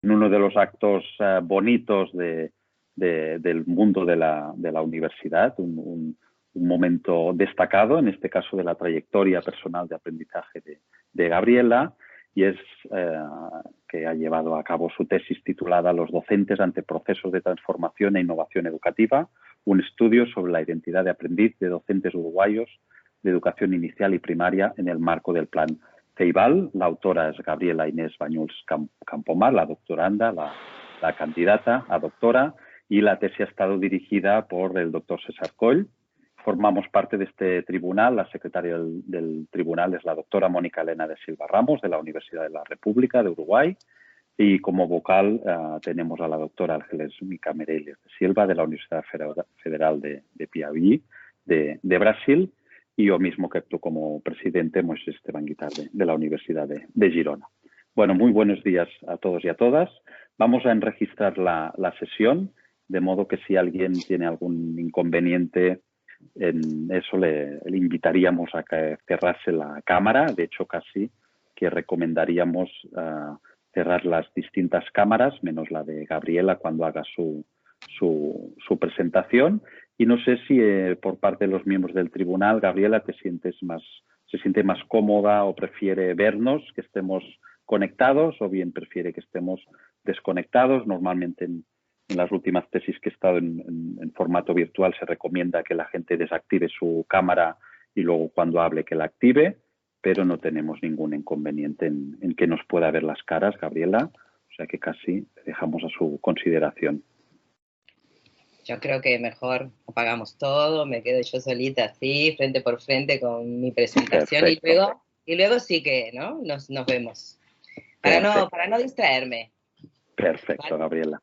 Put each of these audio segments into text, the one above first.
en uno de los actos bonitos del mundo de la universidad, un momento destacado, en este caso de la trayectoria personal de aprendizaje de Gabriela, y es que ha llevado a cabo su tesis titulada Los docentes ante procesos de transformación e innovación educativa, un estudio sobre la identidad de aprendiz de docentes uruguayos de educación inicial y primaria en el marco del plan Ceibal. La autora es Gabriela Inés Bañuls Campomar, la doctoranda, la candidata a doctora, y la tesis ha estado dirigida por el doctor César Coll. Formamos parte de este tribunal. La secretaria del tribunal es la doctora Mónica Elena de Silva Ramos, de la Universidad de la República de Uruguay, y como vocal tenemos a la doctora Ángeles Mica Meirelles de Silva, de la Universidad Federal de Piauí, de Brasil, y yo mismo que actúo como presidente, Moisés Esteban Guitarde, de la Universidad de Girona. Bueno, muy buenos días a todos y a todas. Vamos a enregistrar la sesión, de modo que si alguien tiene algún inconveniente en eso le invitaríamos a que cerrase la cámara. De hecho, casi que recomendaríamos cerrar las distintas cámaras, menos la de Gabriela cuando haga su presentación. Y no sé si por parte de los miembros del tribunal, Gabriela, se siente más cómoda o prefiere vernos, que estemos conectados, o bien prefiere que estemos desconectados. Normalmente en las últimas tesis que he estado en formato virtual se recomienda que la gente desactive su cámara y luego cuando hable que la active, pero no tenemos ningún inconveniente en que nos pueda ver las caras, Gabriela, o sea que casi dejamos a su consideración. Yo creo que mejor apagamos todo, me quedo yo solita así, frente por frente con mi presentación. Y luego sí que, ¿no? Nos vemos. Para no distraerme. Perfecto, ¿vale? Gabriela.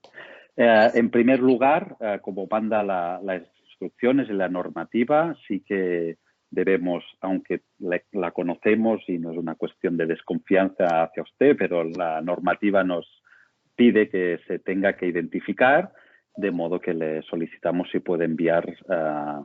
En primer lugar, como manda las instrucciones y la normativa, sí que debemos, aunque la conocemos y no es una cuestión de desconfianza hacia usted, pero la normativa nos pide que se tenga que identificar, de modo que le solicitamos si puede enviar a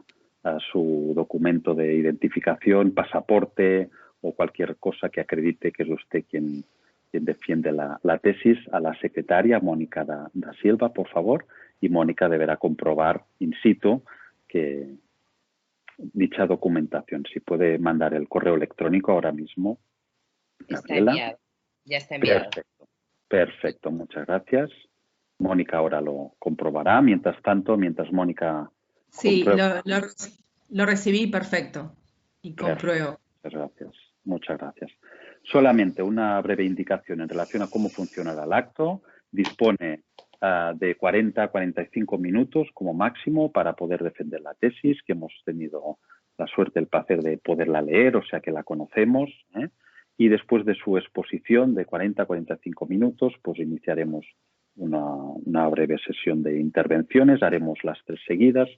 su documento de identificación, pasaporte o cualquier cosa que acredite que es usted quien defiende la tesis, a la secretaria Mónica da Silva, por favor, y Mónica deberá comprobar in situ que dicha documentación, si puede mandar el correo electrónico ahora mismo. Gabriela. Está enviado. Ya está enviado. Perfecto, muchas gracias. Mónica ahora lo comprobará. Mientras tanto, mientras Mónica... Sí, lo recibí perfecto y compruebo. Muchas gracias. Solamente una breve indicación en relación a cómo funcionará el acto. Dispone de 40 a 45 minutos como máximo para poder defender la tesis, que hemos tenido la suerte, el placer de poderla leer, o sea que la conocemos. Y después de su exposición de 40 a 45 minutos, pues iniciaremos una breve sesión de intervenciones. Haremos las 3 seguidas,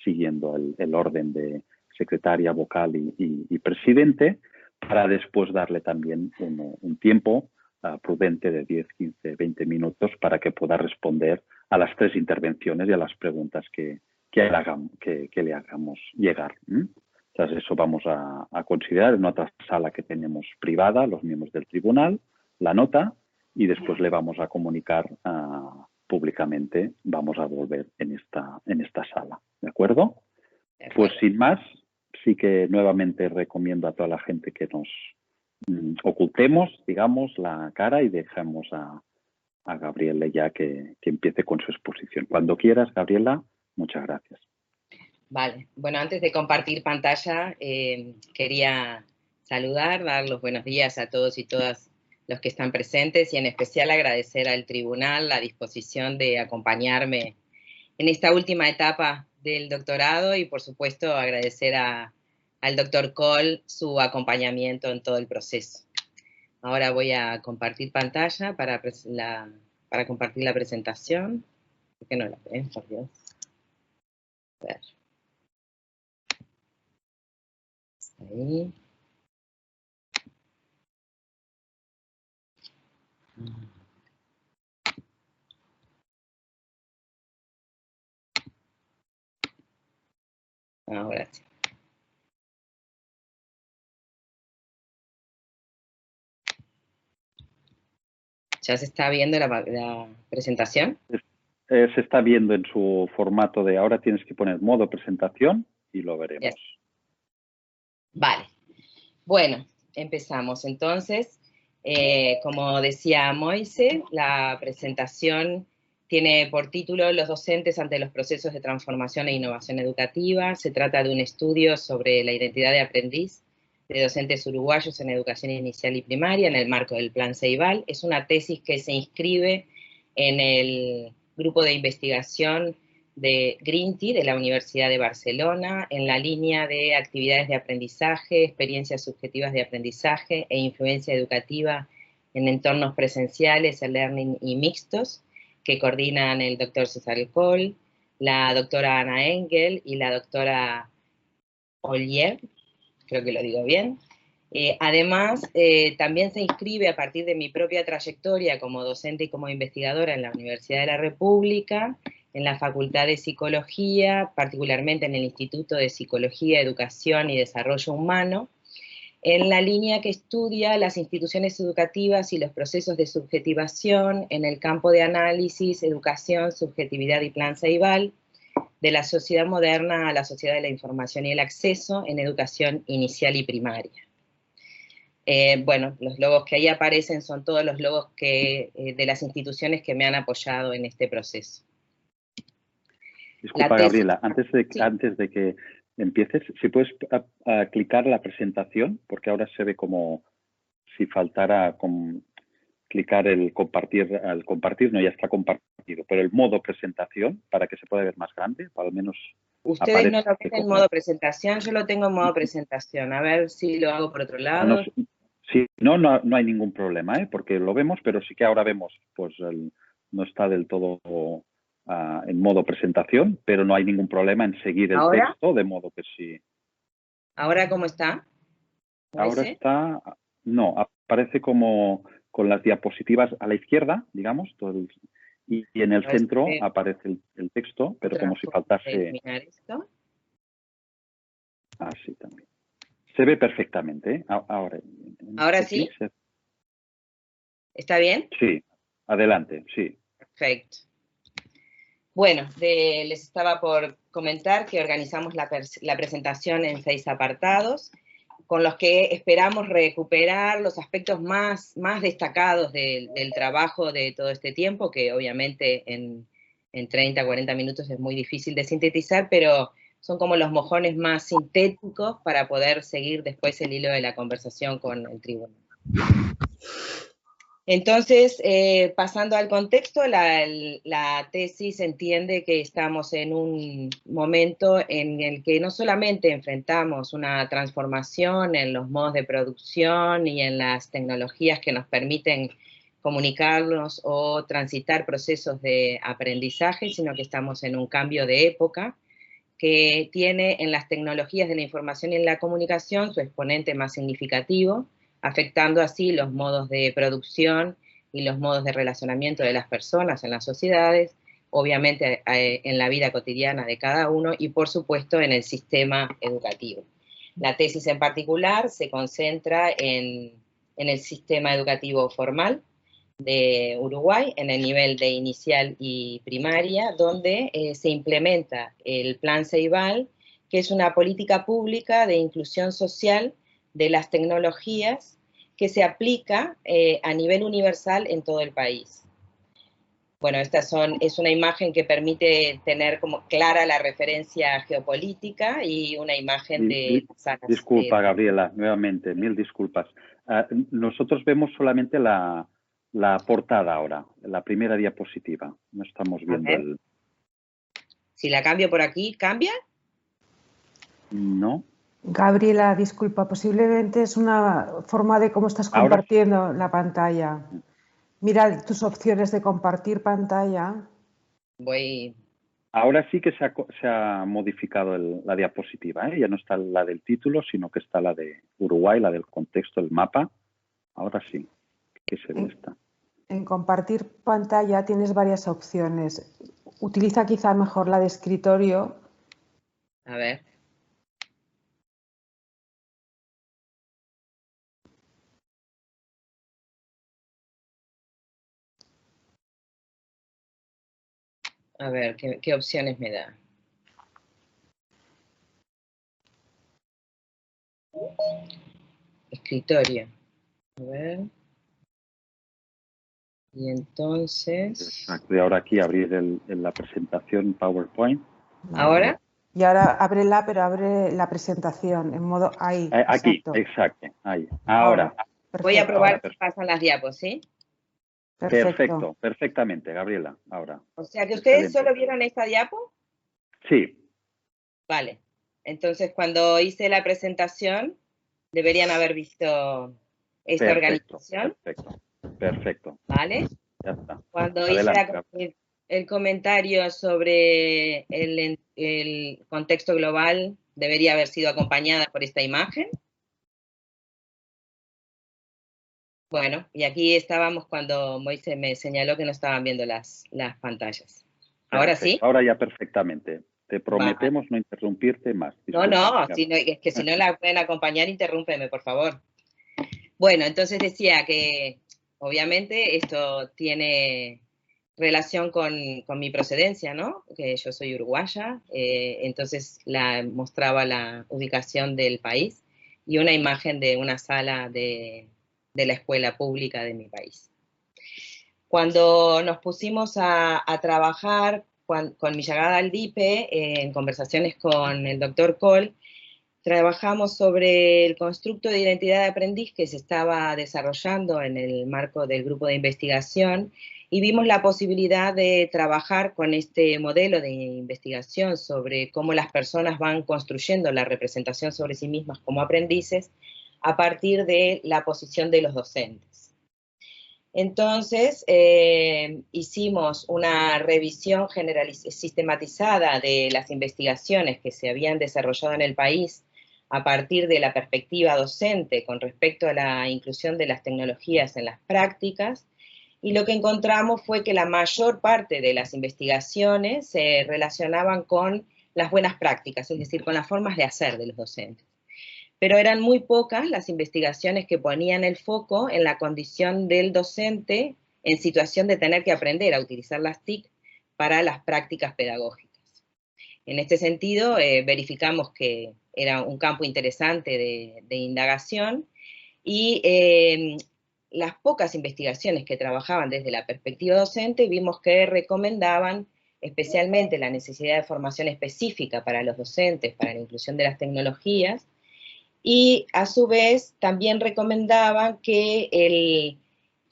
siguiendo el orden de secretaria, vocal y presidente, para después darle también un tiempo prudente de 10, 15, 20 minutos para que pueda responder a las 3 intervenciones y a las preguntas que le hagamos llegar. Entonces, eso vamos a considerar en otra sala que tenemos privada, los miembros del tribunal, la nota, y después le vamos a comunicar públicamente, vamos a volver en esta sala. ¿De acuerdo? Pues sin más, sí que nuevamente recomiendo a toda la gente que nos ocultemos, digamos, la cara y dejemos a Gabriela ya que empiece con su exposición. Cuando quieras, Gabriela, muchas gracias. Vale. Bueno, antes de compartir pantalla, quería saludar, dar los buenos días a todos y todas los que están presentes y en especial agradecer al tribunal la disposición de acompañarme en esta última etapa del doctorado y, por supuesto, agradecer al doctor Coll su acompañamiento en todo el proceso. Ahora voy a compartir pantalla para compartir la presentación. ¿Por qué no la ven, por Dios? A ver. Está ahí. Ahora sí. ¿Ya se está viendo la presentación? Se está viendo en su formato de ahora tienes que poner modo presentación y lo veremos. Bien. Vale. Bueno, empezamos. Entonces, como decía Moise, la presentación tiene por título Los docentes ante los procesos de transformación e innovación educativa. Se trata de un estudio sobre la identidad de aprendiz de docentes uruguayos en educación inicial y primaria en el marco del Plan Ceibal. Es una tesis que se inscribe en el grupo de investigación de Grinty, de la Universidad de Barcelona, en la línea de actividades de aprendizaje, experiencias subjetivas de aprendizaje e influencia educativa en entornos presenciales, e-learning y mixtos, que coordinan el doctor César Coll, la doctora Ana Engel y la doctora Ollier, creo que lo digo bien. Además, también se inscribe a partir de mi propia trayectoria como docente y como investigadora en la Universidad de la República, en la Facultad de Psicología, particularmente en el Instituto de Psicología, Educación y Desarrollo Humano, en la línea que estudia las instituciones educativas y los procesos de subjetivación en el campo de análisis, educación, subjetividad y plan Ceibal, de la sociedad moderna a la sociedad de la información y el acceso en educación inicial y primaria. Bueno, los logos que ahí aparecen son todos los logos de las instituciones que me han apoyado en este proceso. Disculpa, Gabriela, antes de que empieces, si puedes clicar la presentación, porque ahora se ve como si faltara clicar el compartir, al compartir, no, ya está compartido, pero el modo presentación, para que se pueda ver más grande, o al menos ustedes no lo ven en modo presentación, yo lo tengo en modo presentación, a ver si lo hago por otro lado. Sí, no hay ningún problema, porque lo vemos, pero sí que ahora vemos, pues no está del todo en modo presentación, pero no hay ningún problema en seguir el texto, de modo que sí. ¿Ahora cómo está? Ahora está, no, aparece como con las diapositivas a la izquierda, digamos, y en el centro aparece el texto, pero como si faltase. Esto. Así también. Se ve perfectamente, ¿eh? ¿Ahora sí? ¿Está bien? Sí, adelante, sí. Perfecto. Bueno, les estaba por comentar que organizamos la presentación en 6 apartados, con los que esperamos recuperar los aspectos más destacados del trabajo de todo este tiempo, que obviamente en 30, 40 minutos es muy difícil de sintetizar, pero son como los mojones más sintéticos para poder seguir después el hilo de la conversación con el tribunal. Entonces, pasando al contexto, la tesis entiende que estamos en un momento en el que no solamente enfrentamos una transformación en los modos de producción y en las tecnologías que nos permiten comunicarnos o transitar procesos de aprendizaje, sino que estamos en un cambio de época que tiene en las tecnologías de la información y en la comunicación su exponente más significativo, afectando así los modos de producción y los modos de relacionamiento de las personas en las sociedades, obviamente en la vida cotidiana de cada uno y por supuesto en el sistema educativo. La tesis en particular se concentra en el sistema educativo formal de Uruguay en el nivel de inicial y primaria, donde se implementa el Plan Ceibal, que es una política pública de inclusión social de las tecnologías que se aplica a nivel universal en todo el país. Bueno, es una imagen que permite tener como clara la referencia geopolítica y una imagen de... Disculpa, Gabriela, nuevamente, mil disculpas. Nosotros vemos solamente la portada ahora, la primera diapositiva. No estamos viendo el... Si la cambio por aquí, ¿cambia? No. Gabriela, disculpa, posiblemente es una forma de cómo estás compartiendo la pantalla. Mira tus opciones de compartir pantalla. Ahora sí que se ha modificado la diapositiva, ¿eh? Ya no está la del título, sino que está la de Uruguay, la del contexto, el mapa. Ahora sí que se ve esta. En compartir pantalla tienes varias opciones. Utiliza quizá mejor la de escritorio. A ver. A ver, ¿qué opciones me da? Escritorio. A ver. Y entonces... Exacto. Y ahora aquí abrir la presentación PowerPoint. ¿Ahora? Y ahora ábrela, pero abre la presentación en modo ahí. Aquí, exacto. Ahí. Ahora. Voy a probar Ahora, si pasan las diapos, ¿sí? Perfecto, perfectamente, Gabriela, ahora. O sea que ustedes Excelente. solo vieron esta diapo. Sí. Vale. Entonces, cuando hice la presentación, deberían haber visto esta organización. Perfecto. ¿Vale? Ya está. Cuando Adelante. hice el comentario sobre el contexto global, debería haber sido acompañada por esta imagen. Bueno, y aquí estábamos cuando Moisés me señaló que no estaban viendo las pantallas. ¿Ahora sí? Ahora ya perfectamente. Te prometemos no interrumpirte más. No, es que si no la pueden acompañar, interrúmpeme, por favor. Bueno, entonces decía que obviamente esto tiene relación con mi procedencia, ¿no? Que yo soy uruguaya, entonces mostraba la ubicación del país y una imagen de una sala de la escuela pública de mi país. Cuando nos pusimos a trabajar con mi llegada al DIPE, en conversaciones con el doctor Kohl, trabajamos sobre el constructo de identidad de aprendiz que se estaba desarrollando en el marco del grupo de investigación y vimos la posibilidad de trabajar con este modelo de investigación sobre cómo las personas van construyendo la representación sobre sí mismas como aprendices a partir de la posición de los docentes. Entonces, hicimos una revisión sistematizada de las investigaciones que se habían desarrollado en el país a partir de la perspectiva docente con respecto a la inclusión de las tecnologías en las prácticas, y lo que encontramos fue que la mayor parte de las investigaciones se relacionaban con las buenas prácticas, es decir, con las formas de hacer de los docentes. Pero eran muy pocas las investigaciones que ponían el foco en la condición del docente en situación de tener que aprender a utilizar las TIC para las prácticas pedagógicas. En este sentido, verificamos que era un campo interesante de indagación y las pocas investigaciones que trabajaban desde la perspectiva docente vimos que recomendaban especialmente la necesidad de formación específica para los docentes, para la inclusión de las tecnologías, y a su vez también recomendaban que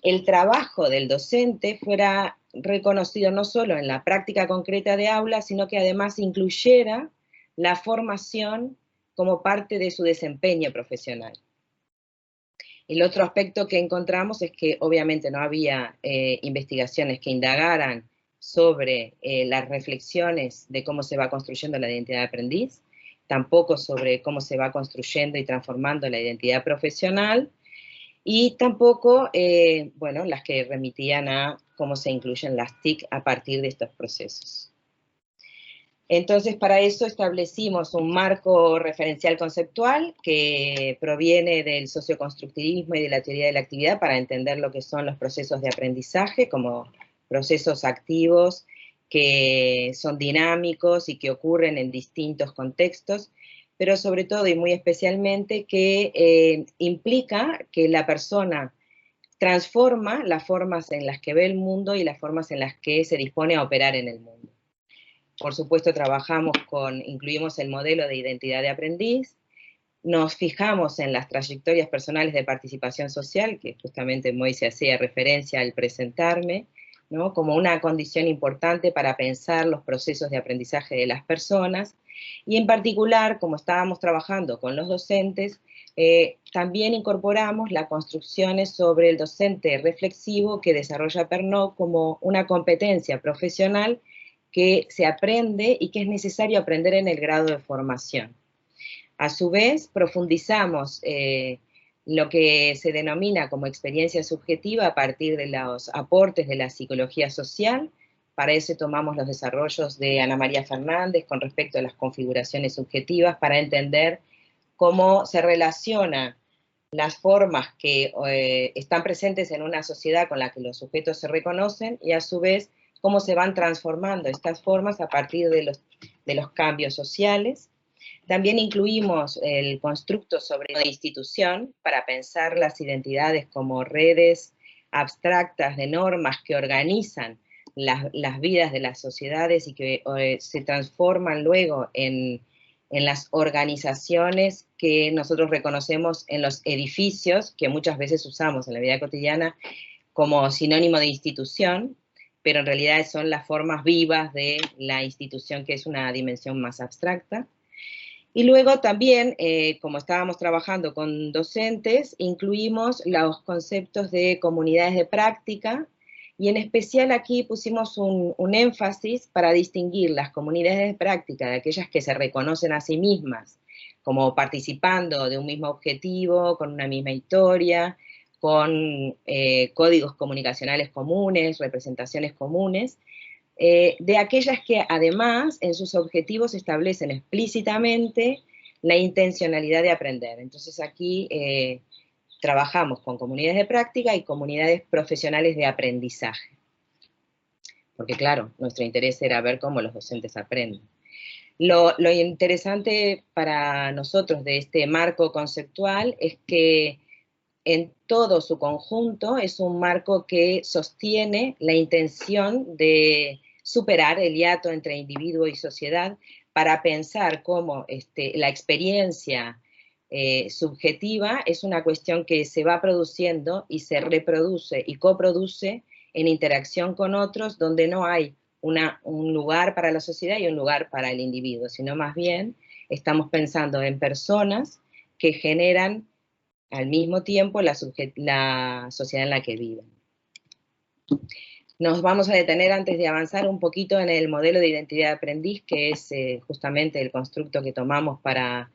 el trabajo del docente fuera reconocido no solo en la práctica concreta de aula, sino que además incluyera la formación como parte de su desempeño profesional. El otro aspecto que encontramos es que obviamente no había investigaciones que indagaran sobre las reflexiones de cómo se va construyendo la identidad de aprendiz, tampoco sobre cómo se va construyendo y transformando la identidad profesional, y tampoco, bueno, las que remitían a cómo se incluyen las TIC a partir de estos procesos. Entonces, para eso establecimos un marco referencial conceptual que proviene del socioconstructivismo y de la teoría de la actividad para entender lo que son los procesos de aprendizaje como procesos activos que son dinámicos y que ocurren en distintos contextos, pero sobre todo y muy especialmente que implica que la persona transforma las formas en las que ve el mundo y las formas en las que se dispone a operar en el mundo. Por supuesto, incluimos el modelo de identidad de aprendiz, nos fijamos en las trayectorias personales de participación social, que justamente Moisés hacía referencia al presentarme, ¿no?, como una condición importante para pensar los procesos de aprendizaje de las personas, y en particular, como estábamos trabajando con los docentes, también incorporamos las construcciones sobre el docente reflexivo que desarrolla Pernod como una competencia profesional que se aprende y que es necesario aprender en el grado de formación. A su vez, profundizamos lo que se denomina como experiencia subjetiva a partir de los aportes de la psicología social. Para eso tomamos los desarrollos de Ana María Fernández con respecto a las configuraciones subjetivas para entender cómo se relacionan las formas que están presentes en una sociedad con la que los sujetos se reconocen y a su vez cómo se van transformando estas formas a partir de los cambios sociales. También incluimos el constructo sobre la institución para pensar las identidades como redes abstractas de normas que organizan las vidas de las sociedades y que se transforman luego en las organizaciones que nosotros reconocemos en los edificios, que muchas veces usamos en la vida cotidiana como sinónimo de institución, pero en realidad son las formas vivas de la institución, que es una dimensión más abstracta. Y luego también, como estábamos trabajando con docentes, incluimos los conceptos de comunidades de práctica, y en especial aquí pusimos un énfasis para distinguir las comunidades de práctica de aquellas que se reconocen a sí mismas como participando de un mismo objetivo, con una misma historia, con códigos comunicacionales comunes, representaciones comunes, de aquellas que además en sus objetivos establecen explícitamente la intencionalidad de aprender. Entonces aquí trabajamos con comunidades de práctica y comunidades profesionales de aprendizaje. Porque claro, nuestro interés era ver cómo los docentes aprenden. Lo interesante para nosotros de este marco conceptual es que en todo su conjunto es un marco que sostiene la intención de superar el hiato entre individuo y sociedad para pensar cómo la experiencia subjetiva es una cuestión que se va produciendo y se reproduce y coproduce en interacción con otros, donde no hay un lugar para la sociedad y un lugar para el individuo, sino más bien estamos pensando en personas que generan al mismo tiempo la sociedad en la que viven. Nos vamos a detener antes de avanzar un poquito en el modelo de identidad de aprendiz, que es justamente el constructo que tomamos para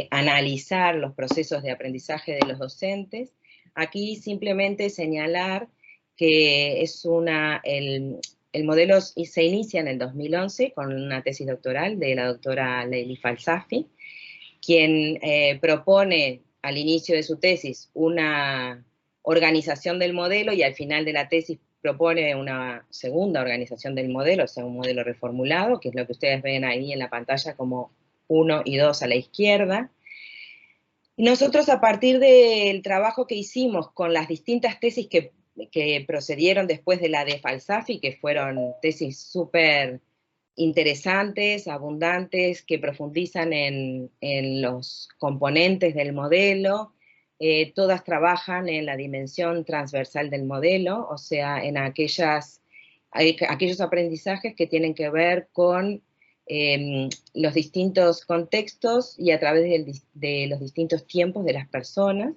analizar los procesos de aprendizaje de los docentes. Aquí simplemente señalar que es el modelo se inicia en el 2011 con una tesis doctoral de la doctora Leili Falsafi, quien propone al inicio de su tesis una organización del modelo y al final de la tesis propone una segunda organización del modelo, o sea, un modelo reformulado, que es lo que ustedes ven ahí en la pantalla como 1 y 2 a la izquierda. Y nosotros, a partir del trabajo que hicimos con las distintas tesis que procedieron después de la de Falsafi, que fueron tesis súper interesantes, abundantes, que profundizan en los componentes del modelo, todas trabajan en la dimensión transversal del modelo, o sea, en aquellos aprendizajes que tienen que ver con los distintos contextos y a través de los distintos tiempos de las personas.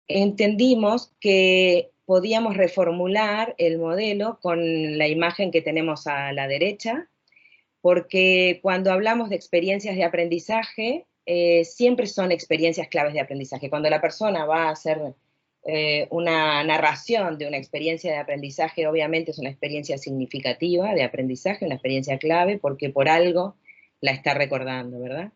Entendimos que podíamos reformular el modelo con la imagen que tenemos a la derecha, porque cuando hablamos de experiencias de aprendizaje, siempre son experiencias claves de aprendizaje. Cuando la persona va a hacer una narración de una experiencia de aprendizaje, obviamente es una experiencia significativa de aprendizaje, una experiencia clave, porque por algo la está recordando, ¿verdad?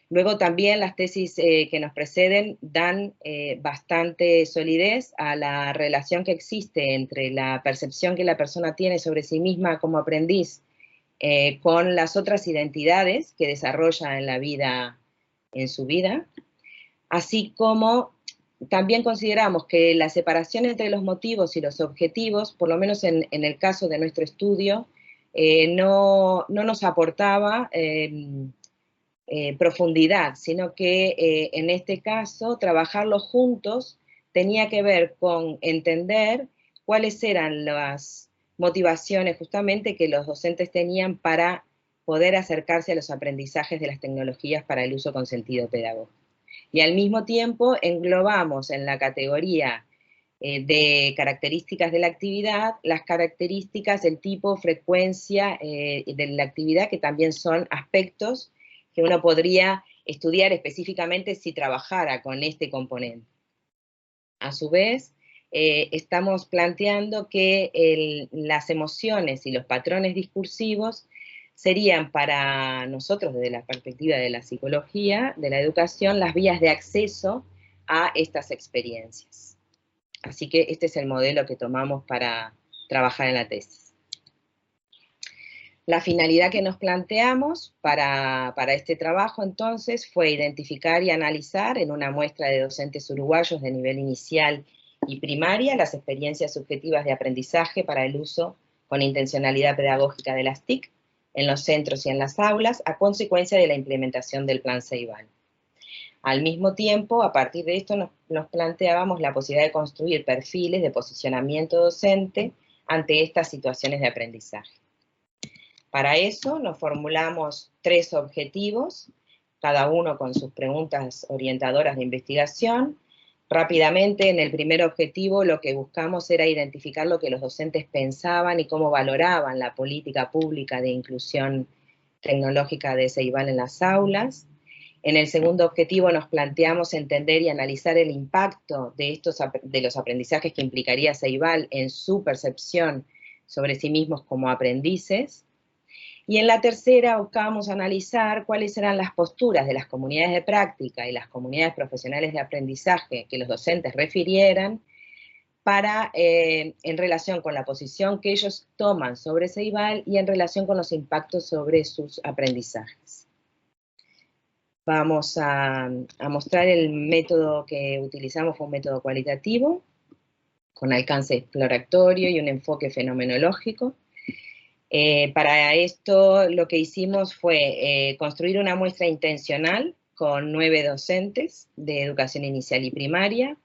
Luego también las tesis que nos preceden dan bastante solidez a la relación que existe entre la percepción que la persona tiene sobre sí misma como aprendiz con las otras identidades que desarrolla en su vida, así como también consideramos que la separación entre los motivos y los objetivos, por lo menos en el caso de nuestro estudio, no nos aportaba profundidad, sino que en este caso trabajarlos juntos tenía que ver con entender cuáles eran las motivaciones justamente que los docentes tenían para poder acercarse a los aprendizajes de las tecnologías para el uso con sentido pedagógico. Y al mismo tiempo englobamos en la categoría de características de la actividad, las características del tipo, frecuencia de la actividad, que también son aspectos que uno podría estudiar específicamente si trabajara con este componente. A su vez, estamos planteando que las emociones y los patrones discursivos serían para nosotros, desde la perspectiva de la psicología, de la educación, las vías de acceso a estas experiencias. Así que este es el modelo que tomamos para trabajar en la tesis. La finalidad que nos planteamos para este trabajo, entonces, fue identificar y analizar en una muestra de docentes uruguayos de nivel inicial y primaria las experiencias subjetivas de aprendizaje para el uso con intencionalidad pedagógica de las TIC en los centros y en las aulas a consecuencia de la implementación del Plan Ceibal. Al mismo tiempo, a partir de esto nos planteábamos la posibilidad de construir perfiles de posicionamiento docente ante estas situaciones de aprendizaje. Para eso nos formulamos 3 objetivos, cada uno con sus preguntas orientadoras de investigación. Rápidamente, en el primer objetivo, lo que buscamos era identificar lo que los docentes pensaban y cómo valoraban la política pública de inclusión tecnológica de Ceibal en las aulas. En el segundo objetivo nos planteamos entender y analizar el impacto de los aprendizajes que implicaría Ceibal en su percepción sobre sí mismos como aprendices. Y en la tercera buscábamos analizar cuáles eran las posturas de las comunidades de práctica y las comunidades profesionales de aprendizaje que los docentes refirieran en relación con la posición que ellos toman sobre Ceibal y en relación con los impactos sobre sus aprendizajes. Vamos a mostrar el método que utilizamos, fue un método cualitativo, con alcance exploratorio y un enfoque fenomenológico. Para esto lo que hicimos fue construir una muestra intencional con 9 docentes de educación inicial y primaria,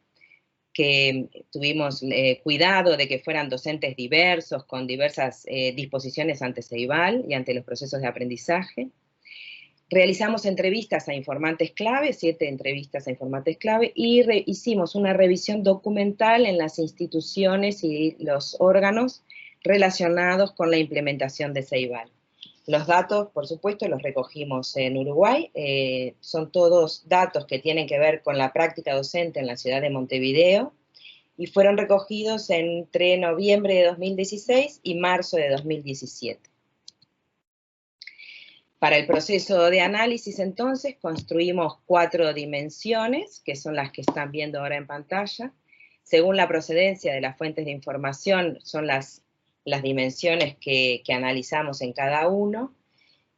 que tuvimos cuidado de que fueran docentes diversos, con diversas disposiciones ante Ceibal y ante los procesos de aprendizaje. Realizamos entrevistas a informantes clave, 7 entrevistas a informantes clave, y hicimos una revisión documental en las instituciones y los órganos relacionados con la implementación de Ceibal. Los datos, por supuesto, los recogimos en Uruguay, son todos datos que tienen que ver con la práctica docente en la ciudad de Montevideo, y fueron recogidos entre noviembre de 2016 y marzo de 2017. Para el proceso de análisis, entonces, construimos 4 dimensiones, que son las que están viendo ahora en pantalla. Según la procedencia de las fuentes de información, son las dimensiones que analizamos en cada uno.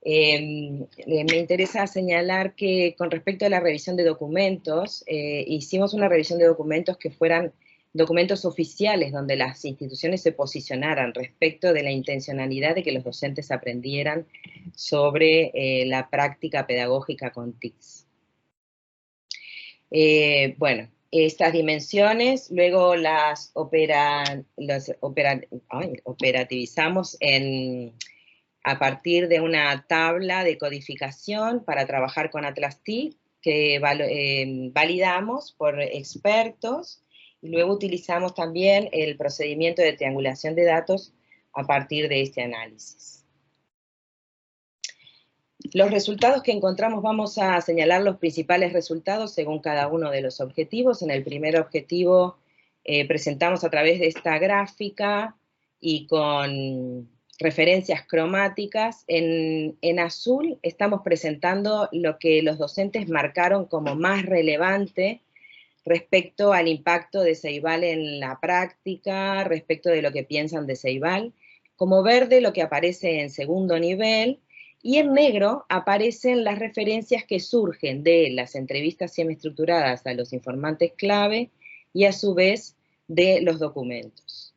Me interesa señalar que con respecto a la revisión de documentos, hicimos una revisión de documentos que fueran documentos oficiales donde las instituciones se posicionaran respecto de la intencionalidad de que los docentes aprendieran sobre la práctica pedagógica con TICs. Bueno, estas dimensiones luego las operativizamos a partir de una tabla de codificación para trabajar con Atlas TIC que validamos por expertos. Y luego utilizamos también el procedimiento de triangulación de datos a partir de este análisis. Los resultados que encontramos, vamos a señalar los principales resultados según cada uno de los objetivos. En el primer objetivo presentamos a través de esta gráfica y con referencias cromáticas. En azul estamos presentando lo que los docentes marcaron como más relevante respecto al impacto de Ceibal en la práctica, respecto de lo que piensan de Ceibal. Como verde, lo que aparece en segundo nivel, y en negro aparecen las referencias que surgen de las entrevistas semiestructuradas a los informantes clave y a su vez de los documentos.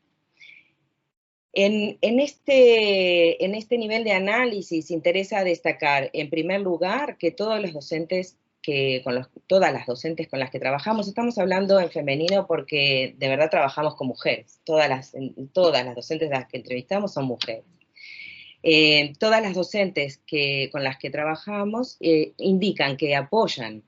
En este nivel de análisis interesa destacar, en primer lugar, que todos los docentes todas las docentes con las que trabajamos, estamos hablando en femenino porque de verdad trabajamos con mujeres, todas las docentes de las que entrevistamos son mujeres. Todas las docentes con las que trabajamos indican que apoyan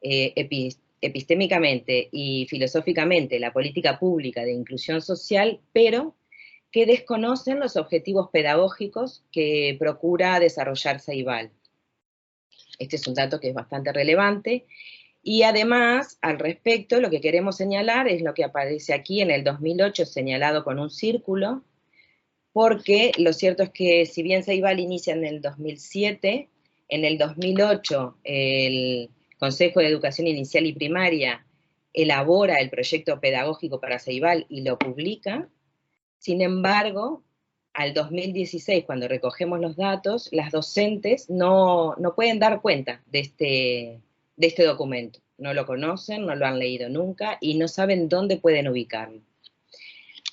epistémicamente y filosóficamente la política pública de inclusión social, pero que desconocen los objetivos pedagógicos que procura desarrollar Ceibal. Este es un dato que es bastante relevante. Y además, al respecto, lo que queremos señalar es lo que aparece aquí en el 2008, señalado con un círculo, porque lo cierto es que si bien Ceibal inicia en el 2007, en el 2008 el Consejo de Educación Inicial y Primaria elabora el proyecto pedagógico para Ceibal y lo publica. Sin embargo, al 2016, cuando recogemos los datos, las docentes no pueden dar cuenta de este documento. No lo conocen, no lo han leído nunca y no saben dónde pueden ubicarlo.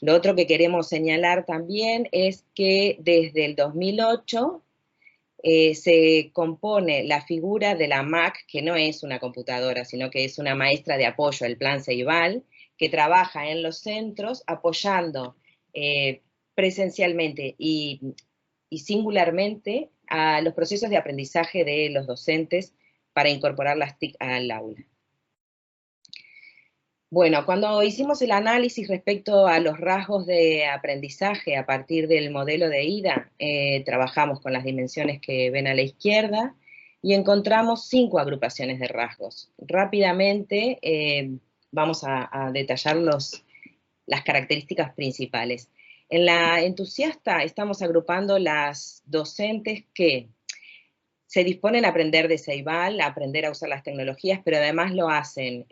Lo otro que queremos señalar también es que desde el 2008 se compone la figura de la MAC, que no es una computadora, sino que es una maestra de apoyo al Plan Ceibal, que trabaja en los centros apoyando presencialmente y singularmente a los procesos de aprendizaje de los docentes para incorporar las TIC al aula. Bueno, cuando hicimos el análisis respecto a los rasgos de aprendizaje a partir del modelo de IDA, trabajamos con las dimensiones que ven a la izquierda y encontramos 5 agrupaciones de rasgos. Rápidamente vamos a detallar las características principales. En la entusiasta estamos agrupando las docentes que se disponen a aprender de Ceibal, a aprender a usar las tecnologías, pero además lo hacen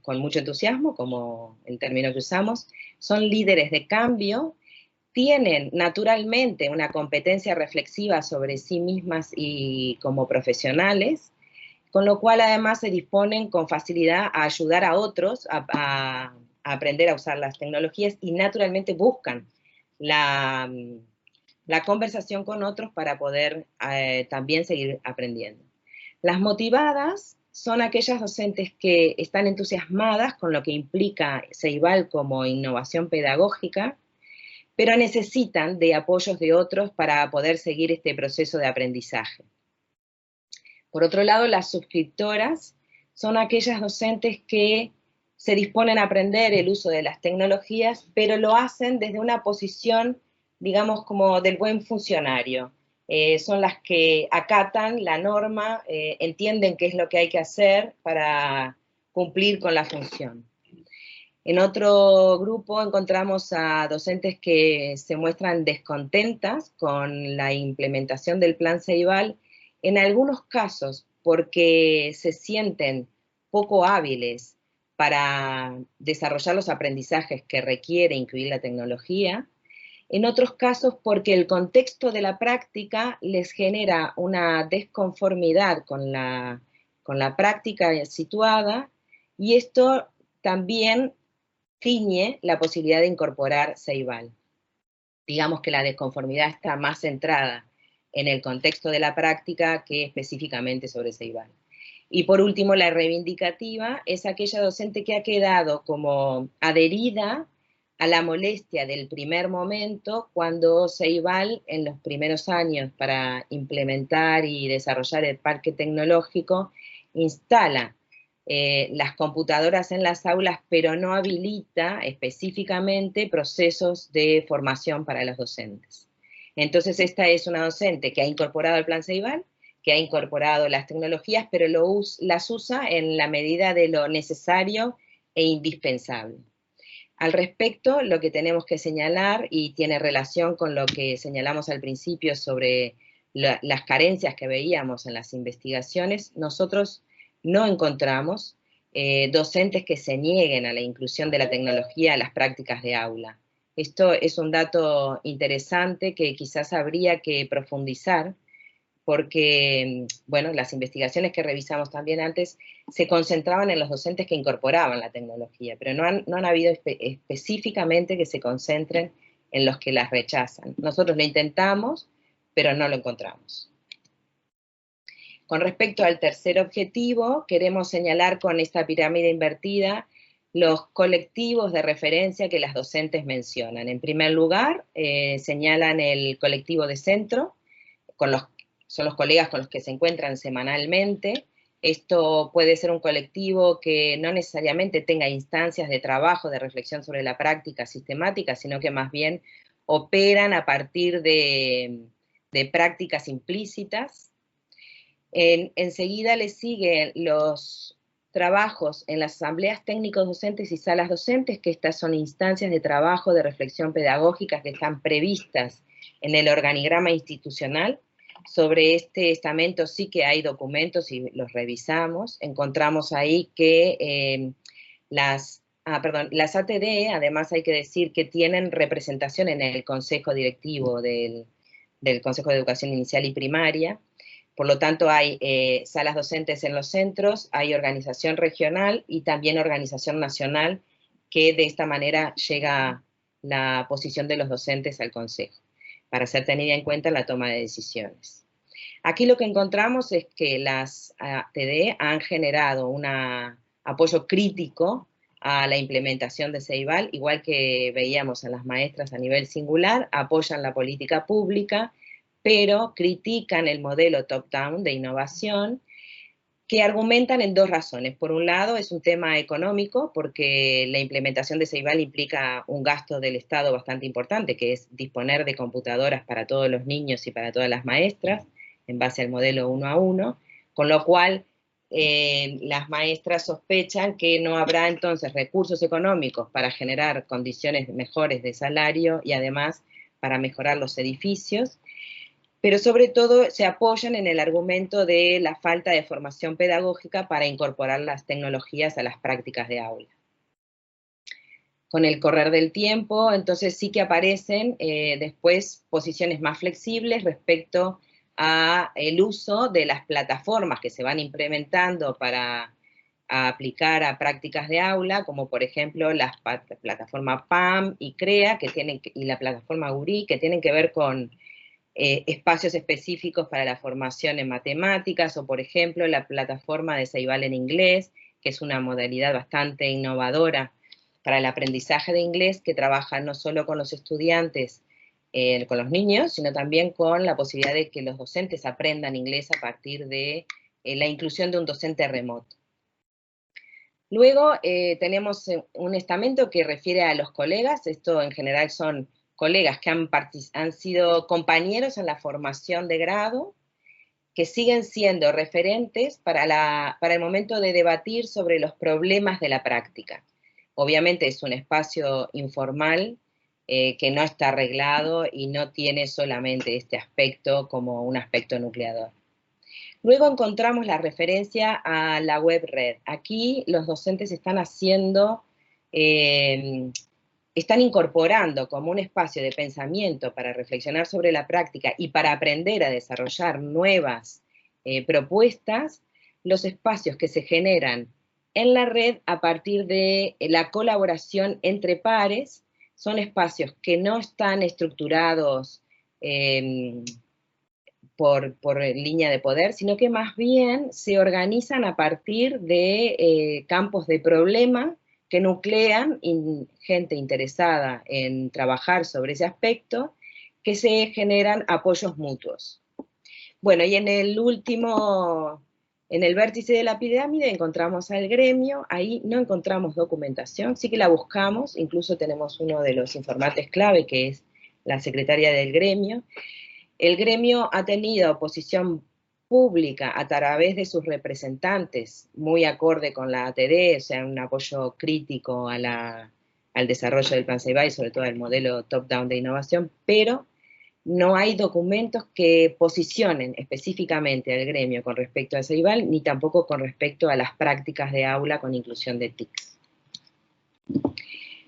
con mucho entusiasmo, como el término que usamos, son líderes de cambio, tienen naturalmente una competencia reflexiva sobre sí mismas y como profesionales, con lo cual además se disponen con facilidad a ayudar a otros a aprender a usar las tecnologías y naturalmente buscan la conversación con otros para poder también seguir aprendiendo. Las motivadas son aquellas docentes que están entusiasmadas con lo que implica Ceibal como innovación pedagógica, pero necesitan de apoyos de otros para poder seguir este proceso de aprendizaje. Por otro lado, las suscriptoras son aquellas docentes que se disponen a aprender el uso de las tecnologías, pero lo hacen desde una posición, digamos, como del buen funcionario. Son las que acatan la norma, entienden qué es lo que hay que hacer para cumplir con la función. En otro grupo encontramos a docentes que se muestran descontentas con la implementación del Plan Ceibal, en algunos casos porque se sienten poco hábiles para desarrollar los aprendizajes que requiere incluir la tecnología, en otros casos porque el contexto de la práctica les genera una desconformidad con la práctica situada, y esto también ciñe la posibilidad de incorporar Ceibal. Digamos que la desconformidad está más centrada en el contexto de la práctica que específicamente sobre Ceibal. Y por último, la reivindicativa es aquella docente que ha quedado como adherida a la molestia del primer momento cuando Ceibal, en los primeros años para implementar y desarrollar el parque tecnológico, instala las computadoras en las aulas, pero no habilita específicamente procesos de formación para los docentes. Entonces, esta es una docente que ha incorporado el Plan Ceibal, que ha incorporado las tecnologías, pero las usa en la medida de lo necesario e indispensable. Al respecto, lo que tenemos que señalar, y tiene relación con lo que señalamos al principio sobre las carencias que veíamos en las investigaciones, nosotros no encontramos docentes que se nieguen a la inclusión de la tecnología en las prácticas de aula. Esto es un dato interesante que quizás habría que profundizar, porque, bueno, las investigaciones que revisamos también antes se concentraban en los docentes que incorporaban la tecnología, pero no han habido específicamente que se concentren en los que las rechazan. Nosotros lo intentamos, pero no lo encontramos. Con respecto al tercer objetivo, queremos señalar con esta pirámide invertida los colectivos de referencia que las docentes mencionan. En primer lugar, señalan el colectivo de centro, son los colegas con los que se encuentran semanalmente. Esto puede ser un colectivo que no necesariamente tenga instancias de trabajo, de reflexión sobre la práctica sistemática, sino que más bien operan a partir de prácticas implícitas. Enseguida le siguen los trabajos en las asambleas técnicos docentes y salas docentes, que estas son instancias de trabajo, de reflexión pedagógica que están previstas en el organigrama institucional. Sobre este estamento sí que hay documentos y los revisamos. Encontramos ahí que las las ATD, además hay que decir que tienen representación en el Consejo Directivo del Consejo de Educación Inicial y Primaria. Por lo tanto, hay salas docentes en los centros, hay organización regional y también organización nacional, que de esta manera llega la posición de los docentes al Consejo, para ser tenida en cuenta en la toma de decisiones. Aquí lo que encontramos es que las ATD han generado un apoyo crítico a la implementación de Ceibal, igual que veíamos en las maestras a nivel singular, apoyan la política pública, pero critican el modelo top-down de innovación, que argumentan en dos razones. Por un lado, es un tema económico, porque la implementación de Ceibal implica un gasto del Estado bastante importante, que es disponer de computadoras para todos los niños y para todas las maestras, en base al modelo 1 a 1, con lo cual las maestras sospechan que no habrá entonces recursos económicos para generar condiciones mejores de salario y además para mejorar los edificios, pero sobre todo se apoyan en el argumento de la falta de formación pedagógica para incorporar las tecnologías a las prácticas de aula. Con el correr del tiempo, entonces sí que aparecen después posiciones más flexibles respecto a el uso de las plataformas que se van implementando para aplicar a prácticas de aula, como por ejemplo la plataforma PAM y CREA, y la plataforma URI, que tienen que ver con espacios específicos para la formación en matemáticas, o por ejemplo la plataforma de Ceibal en inglés, que es una modalidad bastante innovadora para el aprendizaje de inglés, que trabaja no solo con los estudiantes, con los niños, sino también con la posibilidad de que los docentes aprendan inglés a partir de la inclusión de un docente remoto. Luego tenemos un estamento que refiere a los colegas. Esto en general son colegas que han sido compañeros en la formación de grado, que siguen siendo referentes para el momento de debatir sobre los problemas de la práctica. Obviamente es un espacio informal, que no está arreglado y no tiene solamente este aspecto como un aspecto nucleador. Luego encontramos la referencia a la web red. Aquí los docentes están están incorporando como un espacio de pensamiento para reflexionar sobre la práctica y para aprender a desarrollar nuevas propuestas, los espacios que se generan en la red a partir de la colaboración entre pares. Son espacios que no están estructurados por línea de poder, sino que más bien se organizan a partir de campos de problema que nuclean gente interesada en trabajar sobre ese aspecto, que se generan apoyos mutuos. Bueno, y en el vértice de la pirámide encontramos al gremio. Ahí no encontramos documentación, sí que la buscamos, incluso tenemos uno de los informantes clave, que es la secretaria del gremio. El gremio ha tenido posición pública a través de sus representantes, muy acorde con la ATD, o sea, un apoyo crítico al desarrollo del plan Ceibal y sobre todo al modelo top-down de innovación, pero no hay documentos que posicionen específicamente al gremio con respecto a Ceibal, ni tampoco con respecto a las prácticas de aula con inclusión de TICs.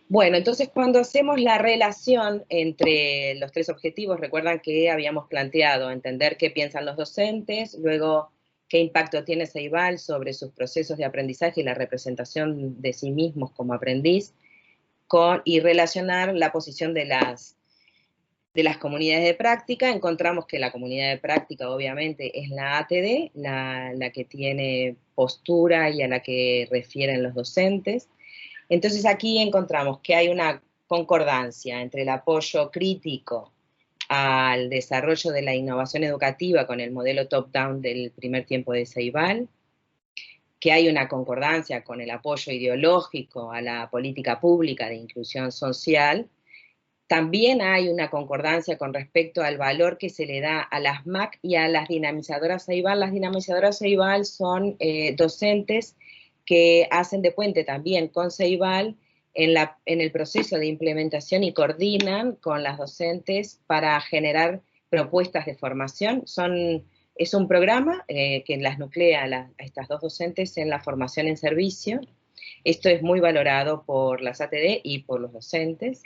Bueno, entonces cuando hacemos la relación entre los tres objetivos, recuerdan que habíamos planteado entender qué piensan los docentes, luego qué impacto tiene Ceibal sobre sus procesos de aprendizaje y la representación de sí mismos como aprendiz, y relacionar la posición de las comunidades de práctica. Encontramos que la comunidad de práctica obviamente es la ATD, la que tiene postura y a la que refieren los docentes. Entonces aquí encontramos que hay una concordancia entre el apoyo crítico al desarrollo de la innovación educativa con el modelo top-down del primer tiempo de Ceibal, que hay una concordancia con el apoyo ideológico a la política pública de inclusión social. También hay una concordancia con respecto al valor que se le da a las MAC y a las dinamizadoras Ceibal. Las dinamizadoras Ceibal son docentes que hacen de puente también con Ceibal en el proceso de implementación y coordinan con las docentes para generar propuestas de formación. Es un programa que las nuclea a estas dos docentes en la formación en servicio, Esto es muy valorado por las ATD y por los docentes.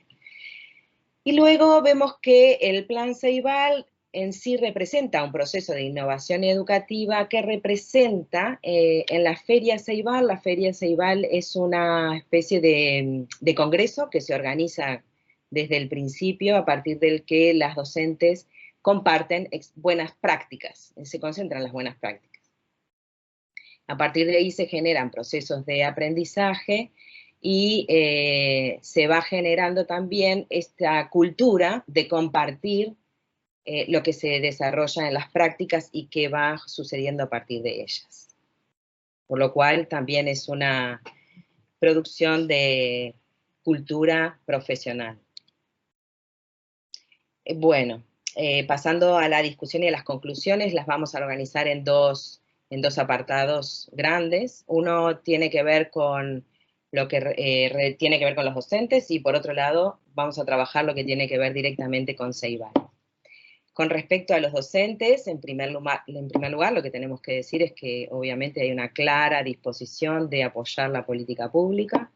Y luego vemos que el Plan Ceibal en sí representa un proceso de innovación educativa que representa en la Feria Ceibal. La Feria Ceibal es una especie de congreso que se organiza desde el principio, a partir del que las docentes comparten buenas prácticas, se concentran en las buenas prácticas. A partir de ahí se generan procesos de aprendizaje y se va generando también esta cultura de compartir lo que se desarrolla en las prácticas y qué va sucediendo a partir de ellas. Por lo cual también es una producción de cultura profesional. Bueno, pasando a la discusión y a las conclusiones, las vamos a organizar en dos apartados grandes. Uno tiene que ver con lo que tiene que ver con los docentes y por otro lado vamos a trabajar lo que tiene que ver directamente con Ceibal. Con respecto a los docentes, en primer lugar lo que tenemos que decir es que obviamente hay una clara disposición de apoyar la política pública,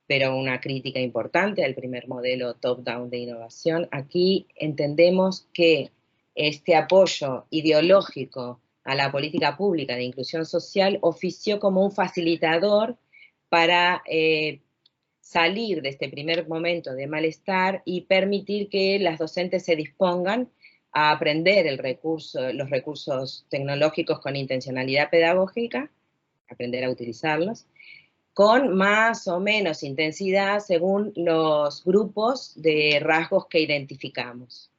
pero una crítica importante al primer modelo top-down de innovación. Aquí entendemos que este apoyo ideológico a la política pública de inclusión social ofició como un facilitador para salir de este primer momento de malestar y permitir que las docentes se dispongan a aprender los recursos tecnológicos con intencionalidad pedagógica, aprender a utilizarlos, con más o menos intensidad según los grupos de rasgos que identificamos.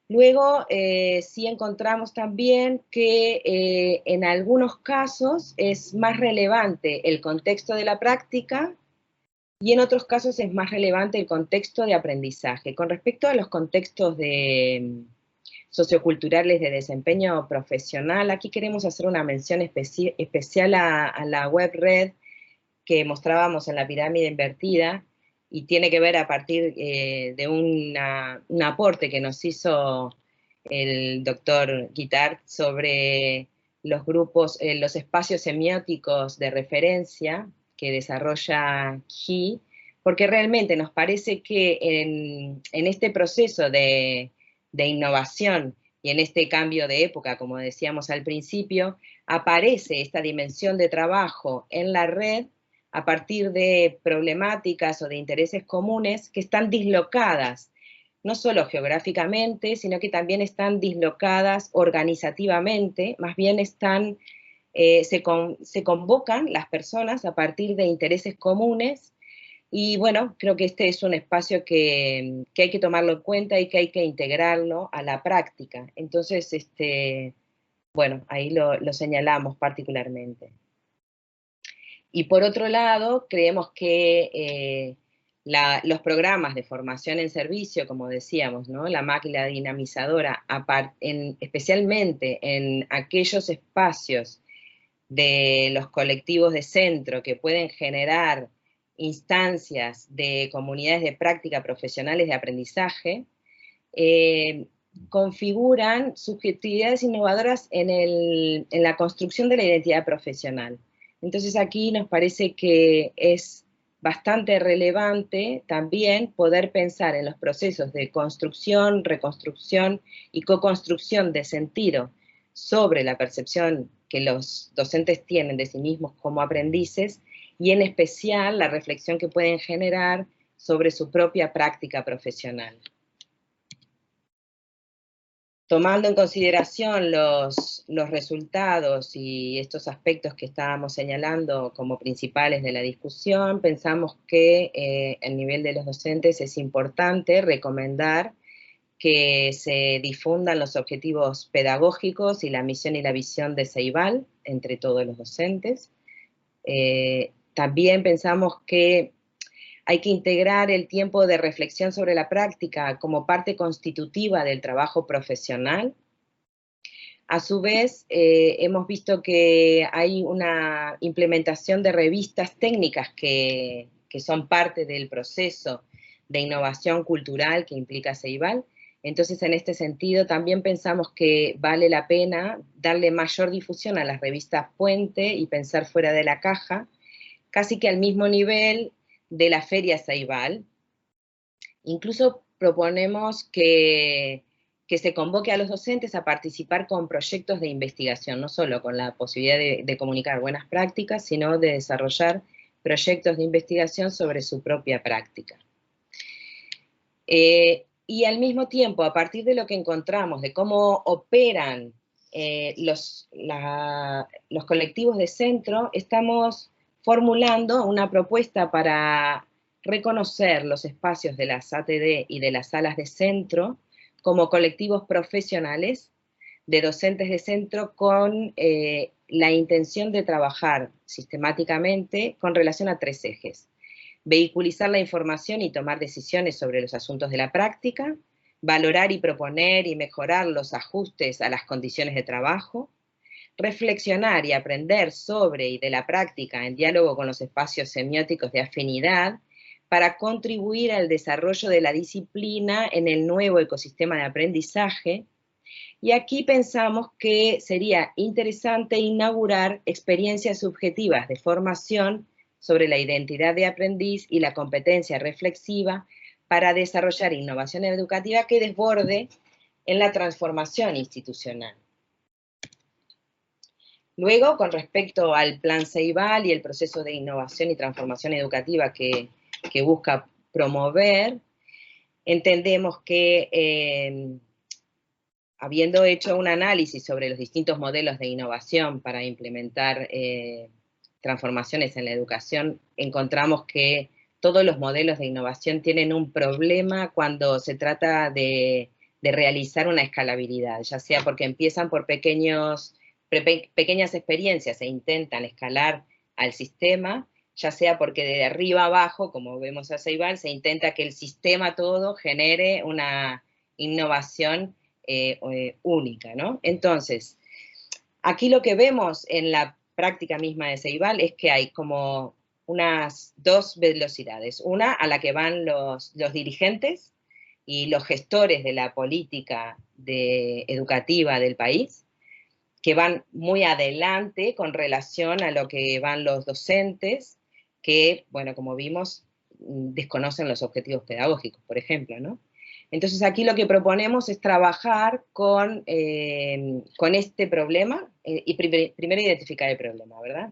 Luego, sí encontramos también que en algunos casos es más relevante el contexto de la práctica y en otros casos es más relevante el contexto de aprendizaje. Con respecto a los contextos socioculturales de desempeño profesional, aquí queremos hacer una mención especial a la web red que mostrábamos en la pirámide invertida, y tiene que ver a partir de un aporte que nos hizo el doctor Guitart sobre los grupos, los espacios semióticos de referencia que desarrolla He, porque realmente nos parece que en este proceso de innovación y en este cambio de época, como decíamos al principio, aparece esta dimensión de trabajo en la red a partir de problemáticas o de intereses comunes que están dislocadas, no solo geográficamente, sino que también están dislocadas organizativamente, más bien se convocan las personas a partir de intereses comunes, y bueno, creo que este es un espacio que hay que tomarlo en cuenta y que hay que integrarlo a la práctica. Entonces, bueno, ahí lo señalamos particularmente. Y por otro lado, creemos que los programas de formación en servicio, como decíamos, ¿no? La máquina dinamizadora, especialmente en aquellos espacios de los colectivos de centro que pueden generar instancias de comunidades de práctica profesionales de aprendizaje, configuran subjetividades innovadoras en la construcción de la identidad profesional. Entonces aquí nos parece que es bastante relevante también poder pensar en los procesos de construcción, reconstrucción y co-construcción de sentido sobre la percepción que los docentes tienen de sí mismos como aprendices, y en especial la reflexión que pueden generar sobre su propia práctica profesional. Tomando en consideración los resultados y estos aspectos que estábamos señalando como principales de la discusión, pensamos que a nivel de los docentes es importante recomendar que se difundan los objetivos pedagógicos y la misión y la visión de Ceibal entre todos los docentes. También pensamos que hay que integrar el tiempo de reflexión sobre la práctica como parte constitutiva del trabajo profesional. A su vez, hemos visto que hay una implementación de revistas técnicas que son parte del proceso de innovación cultural que implica Ceibal. Entonces, en este sentido, también pensamos que vale la pena darle mayor difusión a las revistas puente y pensar fuera de la caja, casi que al mismo nivel de la Feria Ceibal. Incluso proponemos que se convoque a los docentes a participar con proyectos de investigación, no solo con la posibilidad de comunicar buenas prácticas, sino de desarrollar proyectos de investigación sobre su propia práctica. Y al mismo tiempo, a partir de lo que encontramos, de cómo operan los colectivos de centro, estamos formulando una propuesta para reconocer los espacios de las ATD y de las salas de centro como colectivos profesionales de docentes de centro con la intención de trabajar sistemáticamente con relación a 3 ejes. Vehiculizar la información y tomar decisiones sobre los asuntos de la práctica, valorar y proponer y mejorar los ajustes a las condiciones de trabajo, reflexionar y aprender sobre y de la práctica en diálogo con los espacios semióticos de afinidad para contribuir al desarrollo de la disciplina en el nuevo ecosistema de aprendizaje. Y aquí pensamos que sería interesante inaugurar experiencias subjetivas de formación sobre la identidad de aprendiz y la competencia reflexiva para desarrollar innovación educativa que desborde en la transformación institucional. Luego, con respecto al Plan Ceibal y el proceso de innovación y transformación educativa que busca promover, entendemos que habiendo hecho un análisis sobre los distintos modelos de innovación para implementar transformaciones en la educación, encontramos que todos los modelos de innovación tienen un problema cuando se trata de realizar una escalabilidad, ya sea porque empiezan por pequeñas experiencias e intentan escalar al sistema, ya sea porque de arriba abajo, como vemos a Ceibal, se intenta que el sistema todo genere una innovación única, ¿no? Entonces, aquí lo que vemos en la práctica misma de Ceibal es que hay como unas 2 velocidades. Una a la que van los dirigentes y los gestores de la política educativa del país, que van muy adelante con relación a lo que van los docentes, que, bueno, como vimos, desconocen los objetivos pedagógicos, por ejemplo, ¿no? Entonces aquí lo que proponemos es trabajar con este problema, y primero identificar el problema, ¿verdad?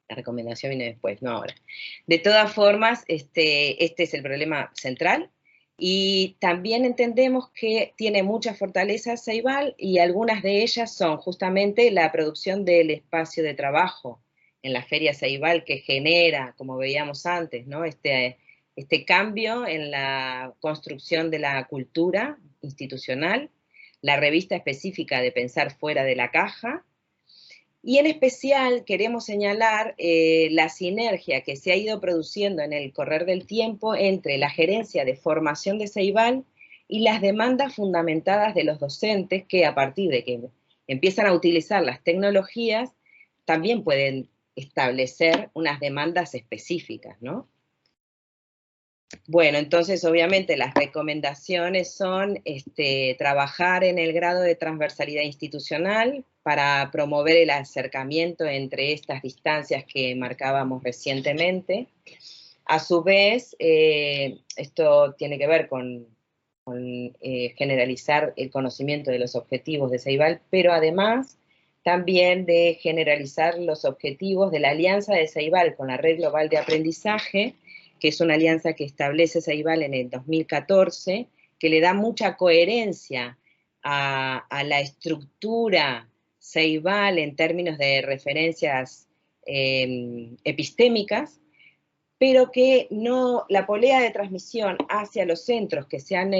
La recomendación viene después, no ahora. De todas formas, este es el problema central, y también entendemos que tiene muchas fortalezas Ceibal, y algunas de ellas son justamente la producción del espacio de trabajo en la Feria Ceibal, que genera, como veíamos antes, ¿no? Este cambio en la construcción de la cultura institucional, la revista específica de pensar fuera de la caja, y en especial queremos señalar la sinergia que se ha ido produciendo en el correr del tiempo entre la gerencia de formación de Ceibal y las demandas fundamentadas de los docentes que, a partir de que empiezan a utilizar las tecnologías, también pueden establecer unas demandas específicas, ¿no? Bueno, entonces obviamente las recomendaciones son trabajar en el grado de transversalidad institucional para promover el acercamiento entre estas distancias que marcábamos recientemente. A su vez, esto tiene que ver con generalizar el conocimiento de los objetivos de Ceibal, pero además también de generalizar los objetivos de la alianza de Ceibal con la Red Global de Aprendizaje, que es una alianza que establece Ceibal en el 2014, que le da mucha coherencia a la estructura Ceibal en términos de referencias epistémicas, pero que la polea de transmisión hacia los centros que se han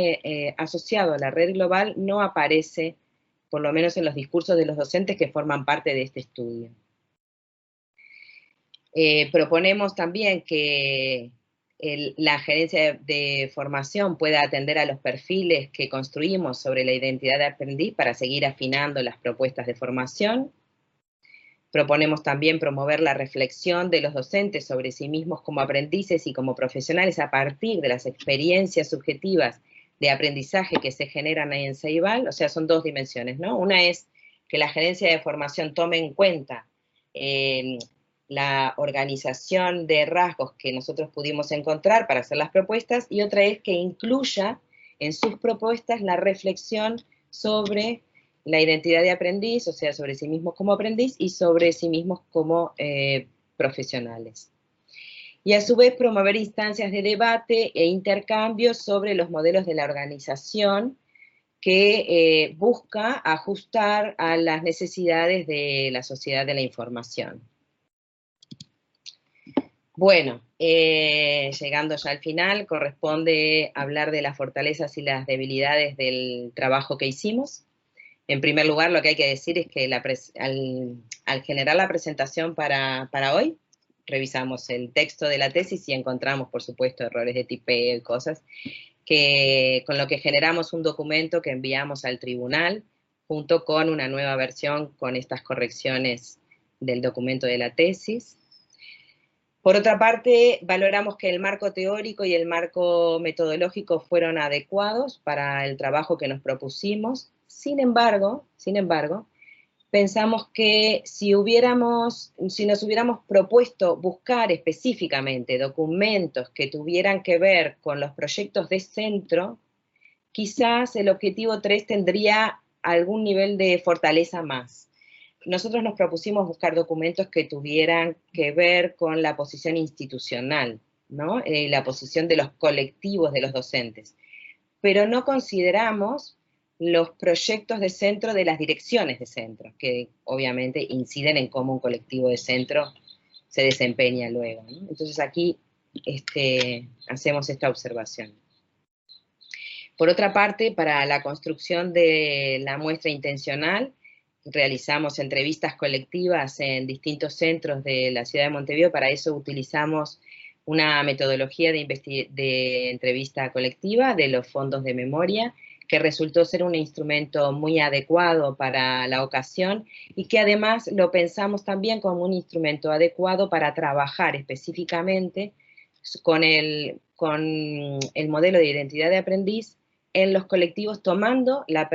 asociado a la red global no aparece, por lo menos en los discursos de los docentes que forman parte de este estudio. Proponemos también que la gerencia de formación pueda atender a los perfiles que construimos sobre la identidad de aprendiz para seguir afinando las propuestas de formación. Proponemos también promover la reflexión de los docentes sobre sí mismos como aprendices y como profesionales a partir de las experiencias subjetivas de aprendizaje que se generan ahí en Ceibal. O sea, son 2 dimensiones, ¿no? Una es que la gerencia de formación tome en cuenta la organización de rasgos que nosotros pudimos encontrar para hacer las propuestas, y otra es que incluya en sus propuestas la reflexión sobre la identidad de aprendiz, o sea, sobre sí mismos como aprendiz y sobre sí mismos como profesionales. Y a su vez promover instancias de debate e intercambio sobre los modelos de la organización que busca ajustar a las necesidades de la sociedad de la información. Bueno, llegando ya al final, corresponde hablar de las fortalezas y las debilidades del trabajo que hicimos. En primer lugar, lo que hay que decir es que al generar la presentación para hoy, revisamos el texto de la tesis y encontramos, por supuesto, errores de tipeo y cosas, con lo que generamos un documento que enviamos al tribunal, junto con una nueva versión con estas correcciones del documento de la tesis. Por otra parte, valoramos que el marco teórico y el marco metodológico fueron adecuados para el trabajo que nos propusimos. Sin embargo, pensamos que si nos hubiéramos propuesto buscar específicamente documentos que tuvieran que ver con los proyectos de centro, quizás el objetivo 3 tendría algún nivel de fortaleza más. Nosotros nos propusimos buscar documentos que tuvieran que ver con la posición institucional, ¿no? La posición de los colectivos de los docentes. Pero no consideramos los proyectos de centro de las direcciones de centro, que obviamente inciden en cómo un colectivo de centro se desempeña luego, ¿no? Entonces aquí hacemos esta observación. Por otra parte, para la construcción de la muestra intencional, realizamos entrevistas colectivas en distintos centros de la ciudad de Montevideo. Para eso utilizamos una metodología de entrevista colectiva de los fondos de memoria, que resultó ser un instrumento muy adecuado para la ocasión y que además lo pensamos también como un instrumento adecuado para trabajar específicamente con el modelo de identidad de aprendiz en los colectivos, tomando la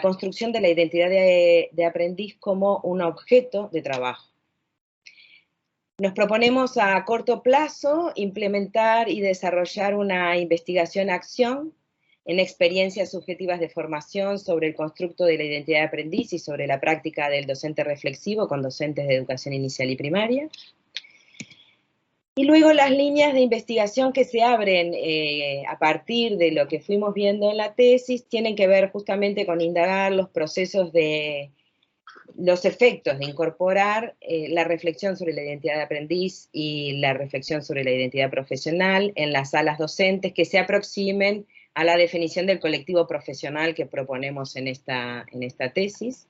construcción de la identidad de aprendiz como un objeto de trabajo. Nos proponemos a corto plazo implementar y desarrollar una investigación-acción en experiencias subjetivas de formación sobre el constructo de la identidad de aprendiz y sobre la práctica del docente reflexivo con docentes de educación inicial y primaria. Y luego las líneas de investigación que se abren a partir de lo que fuimos viendo en la tesis tienen que ver justamente con indagar los procesos los efectos de incorporar la reflexión sobre la identidad de aprendiz y la reflexión sobre la identidad profesional en las salas docentes que se aproximen a la definición del colectivo profesional que proponemos en esta tesis.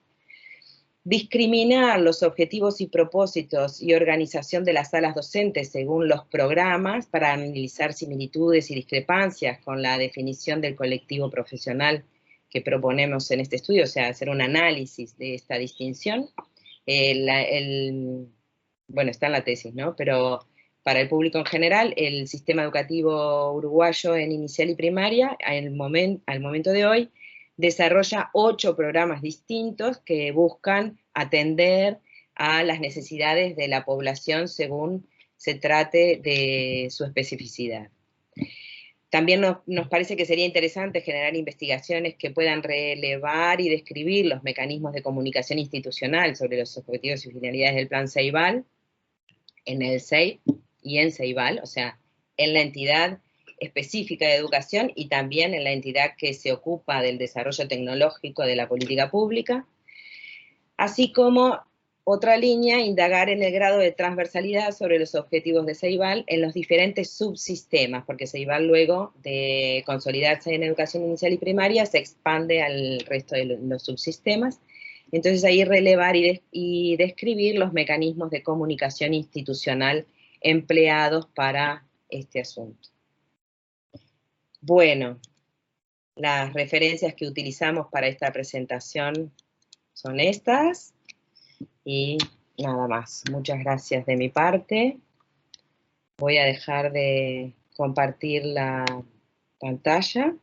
Discriminar los objetivos y propósitos y organización de las salas docentes según los programas para analizar similitudes y discrepancias con la definición del colectivo profesional que proponemos en este estudio, o sea, hacer un análisis de esta distinción. Bueno, está en la tesis, ¿no? Pero para el público en general, el sistema educativo uruguayo en inicial y primaria, al momento de hoy, desarrolla 8 programas distintos que buscan atender a las necesidades de la población según se trate de su especificidad. También nos parece que sería interesante generar investigaciones que puedan relevar y describir los mecanismos de comunicación institucional sobre los objetivos y finalidades del Plan Ceibal, en el CEIP y en Ceibal, o sea, en la entidad específica de educación y también en la entidad que se ocupa del desarrollo tecnológico de la política pública, así como otra línea, indagar en el grado de transversalidad sobre los objetivos de Ceibal en los diferentes subsistemas, porque Ceibal luego de consolidarse en educación inicial y primaria se expande al resto de los subsistemas. Entonces ahí relevar y describir los mecanismos de comunicación institucional empleados para este asunto. Bueno, las referencias que utilizamos para esta presentación son estas. Y nada más, muchas gracias de mi parte. Voy a dejar de compartir la pantalla.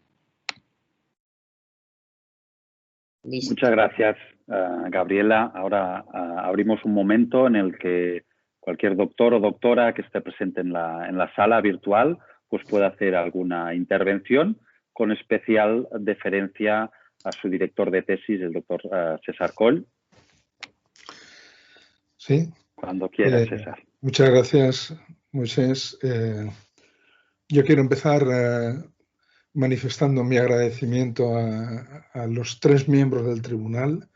Listo. Muchas gracias, Gabriela. Ahora abrimos un momento en el que cualquier doctor o doctora que esté presente en la sala virtual pues pueda hacer alguna intervención, con especial deferencia a su director de tesis, el doctor César Coll. Sí. Cuando quiera, César. Muchas gracias, Moisés. Yo quiero empezar manifestando mi agradecimiento a los 3 miembros del tribunal.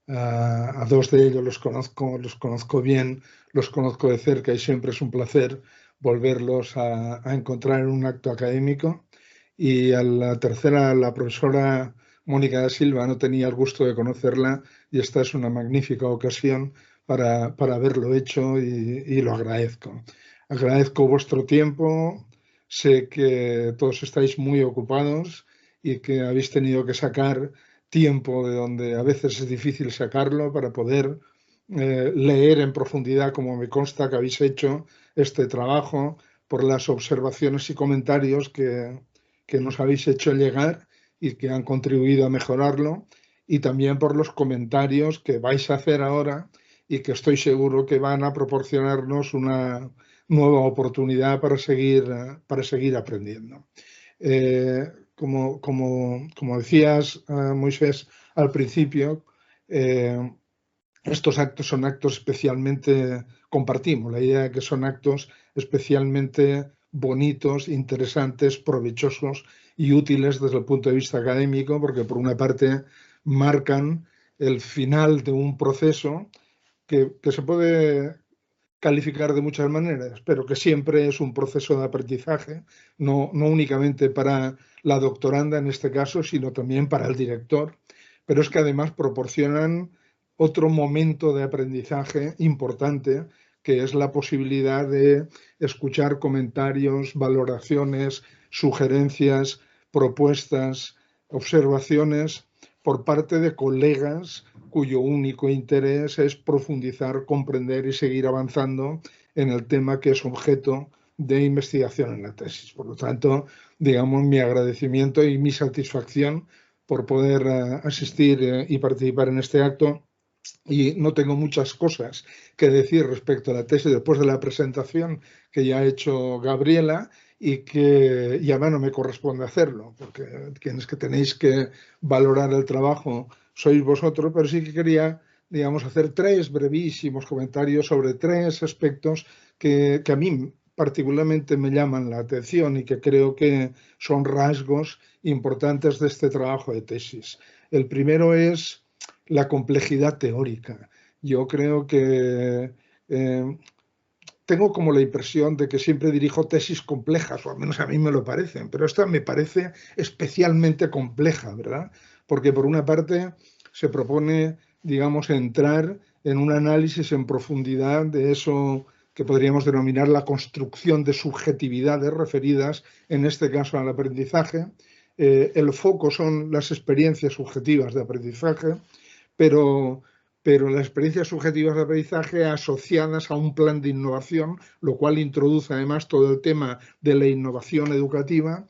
A 2 de ellos los conozco bien, los conozco de cerca y siempre es un placer volverlos a encontrar en un acto académico. Y a la tercera, la profesora Mónica da Silva, no tenía el gusto de conocerla y esta es una magnífica ocasión para haberlo hecho y lo agradezco. Agradezco vuestro tiempo, sé que todos estáis muy ocupados y que habéis tenido que sacar tiempo de donde a veces es difícil sacarlo para poder leer en profundidad, como me consta que habéis hecho este trabajo, por las observaciones y comentarios que nos habéis hecho llegar y que han contribuido a mejorarlo, y también por los comentarios que vais a hacer ahora y que estoy seguro que van a proporcionarnos una nueva oportunidad para seguir aprendiendo. Como decías, Moisés, al principio, estos actos son actos especialmente, compartimos la idea de que son actos especialmente bonitos, interesantes, provechosos y útiles desde el punto de vista académico, porque por una parte marcan el final de un proceso que se puede calificar de muchas maneras, pero que siempre es un proceso de aprendizaje, no únicamente para la doctoranda en este caso, sino también para el director, pero es que además proporcionan otro momento de aprendizaje importante, que es la posibilidad de escuchar comentarios, valoraciones, sugerencias, propuestas, observaciones por parte de colegas cuyo único interés es profundizar, comprender y seguir avanzando en el tema que es objeto de investigación en la tesis. Por lo tanto, digamos, mi agradecimiento y mi satisfacción por poder asistir y participar en este acto. Y no tengo muchas cosas que decir respecto a la tesis después de la presentación que ya ha hecho Gabriela y además no me corresponde hacerlo, porque quienes que tenéis que valorar el trabajo sois vosotros, pero sí que quería, digamos, hacer 3 brevísimos comentarios sobre 3 aspectos que a mí particularmente me llaman la atención y que creo que son rasgos importantes de este trabajo de tesis. El primero es la complejidad teórica. Yo creo que tengo como la impresión de que siempre dirijo tesis complejas, o al menos a mí me lo parecen, pero esta me parece especialmente compleja, ¿verdad? Porque por una parte se propone, digamos, entrar en un análisis en profundidad de eso que podríamos denominar la construcción de subjetividades referidas, en este caso, al aprendizaje. El foco son las experiencias subjetivas de aprendizaje, pero las experiencias subjetivas de aprendizaje asociadas a un plan de innovación, lo cual introduce además todo el tema de la innovación educativa,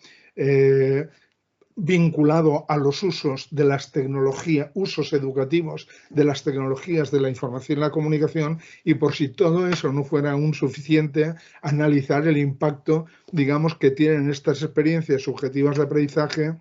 vinculado a los usos de las tecnologías, usos educativos de las tecnologías de la información y la comunicación, y por si todo eso no fuera aún suficiente, analizar el impacto, digamos, que tienen estas experiencias subjetivas de aprendizaje,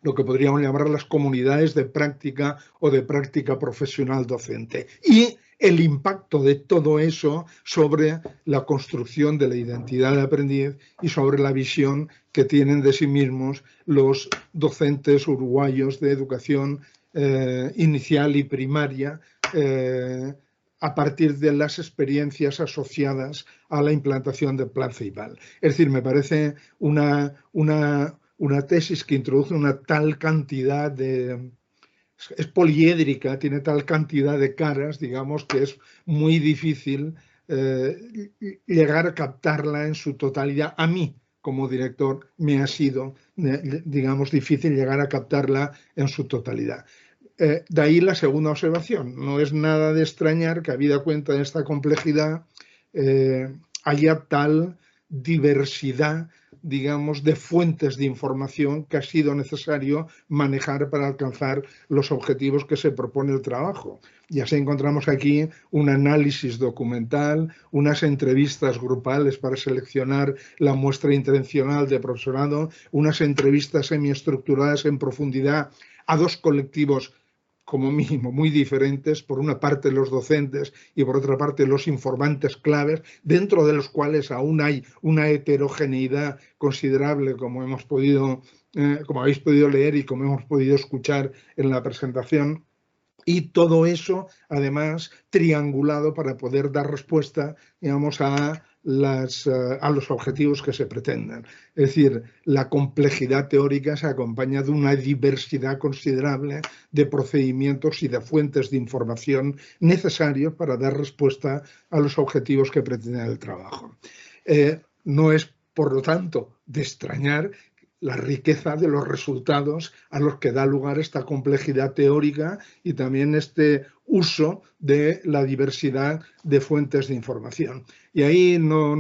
lo que podríamos llamar las comunidades de práctica o de práctica profesional docente, y el impacto de todo eso sobre la construcción de la identidad de aprendiz y sobre la visión que tienen de sí mismos los docentes uruguayos de educación inicial y primaria a partir de las experiencias asociadas a la implantación del Plan Ceibal. Es decir, me parece una tesis que introduce una tal cantidad de... es poliédrica, tiene tal cantidad de caras, digamos, que es muy difícil llegar a captarla en su totalidad. A mí, como director, me ha sido, digamos, difícil llegar a captarla en su totalidad. De ahí la segunda observación. No es nada de extrañar que, habida cuenta de esta complejidad, haya tal diversidad digamos, de fuentes de información que ha sido necesario manejar para alcanzar los objetivos que se propone el trabajo. Y así encontramos aquí un análisis documental, unas entrevistas grupales para seleccionar la muestra intencional de profesorado, unas entrevistas semiestructuradas en profundidad a dos colectivos como mínimo muy diferentes, por una parte los docentes y por otra parte los informantes claves, dentro de los cuales aún hay una heterogeneidad considerable, como habéis podido leer y como hemos podido escuchar en la presentación. Y todo eso, además, triangulado para poder dar respuesta, digamos, a los objetivos que se pretenden. Es decir, la complejidad teórica se acompaña de una diversidad considerable de procedimientos y de fuentes de información necesarios para dar respuesta a los objetivos que pretende el trabajo. No es, por lo tanto, de extrañar la riqueza de los resultados a los que da lugar esta complejidad teórica y también este uso de la diversidad de fuentes de información. Y ahí no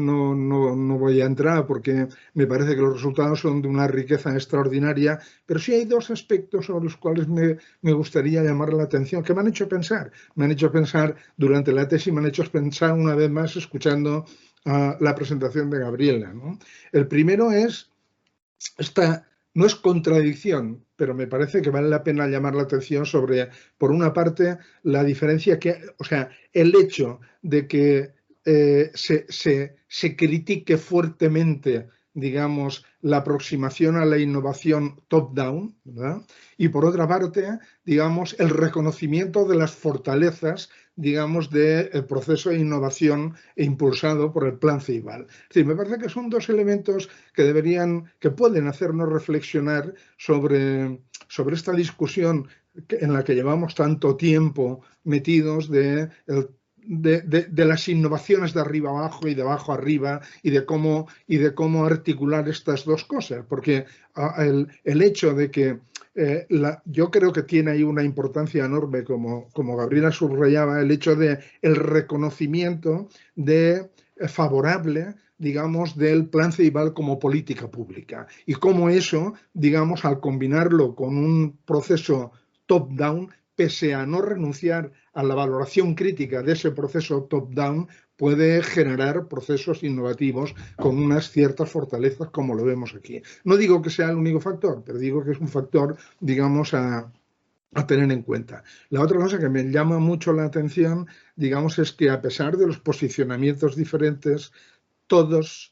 voy a entrar porque me parece que los resultados son de una riqueza extraordinaria, pero sí hay dos aspectos sobre los cuales me gustaría llamar la atención, que me han hecho pensar. Me han hecho pensar durante la tesis, me han hecho pensar una vez más escuchando la presentación de Gabriela, ¿no? El primero es, esta no es contradicción, pero me parece que vale la pena llamar la atención sobre, por una parte, la diferencia el hecho de que se critique fuertemente, digamos, la aproximación a la innovación top-down, ¿verdad? Y por otra parte, digamos, el reconocimiento de las fortalezas, digamos, del proceso de innovación impulsado por el Plan Ceibal. Es decir, me parece que son dos elementos que pueden hacernos reflexionar sobre esta discusión en la que llevamos tanto tiempo metidos de las innovaciones de arriba abajo y de abajo arriba y de cómo articular estas dos cosas, porque el hecho de que yo creo que tiene ahí una importancia enorme, como Gabriela subrayaba, el hecho de el reconocimiento favorable, digamos, del Plan Ceibal como política pública y cómo eso, digamos, al combinarlo con un proceso top-down, pese a no renunciar a la valoración crítica de ese proceso top-down, puede generar procesos innovativos con unas ciertas fortalezas, como lo vemos aquí. No digo que sea el único factor, pero digo que es un factor, digamos, a tener en cuenta. La otra cosa que me llama mucho la atención, digamos, es que a pesar de los posicionamientos diferentes, todas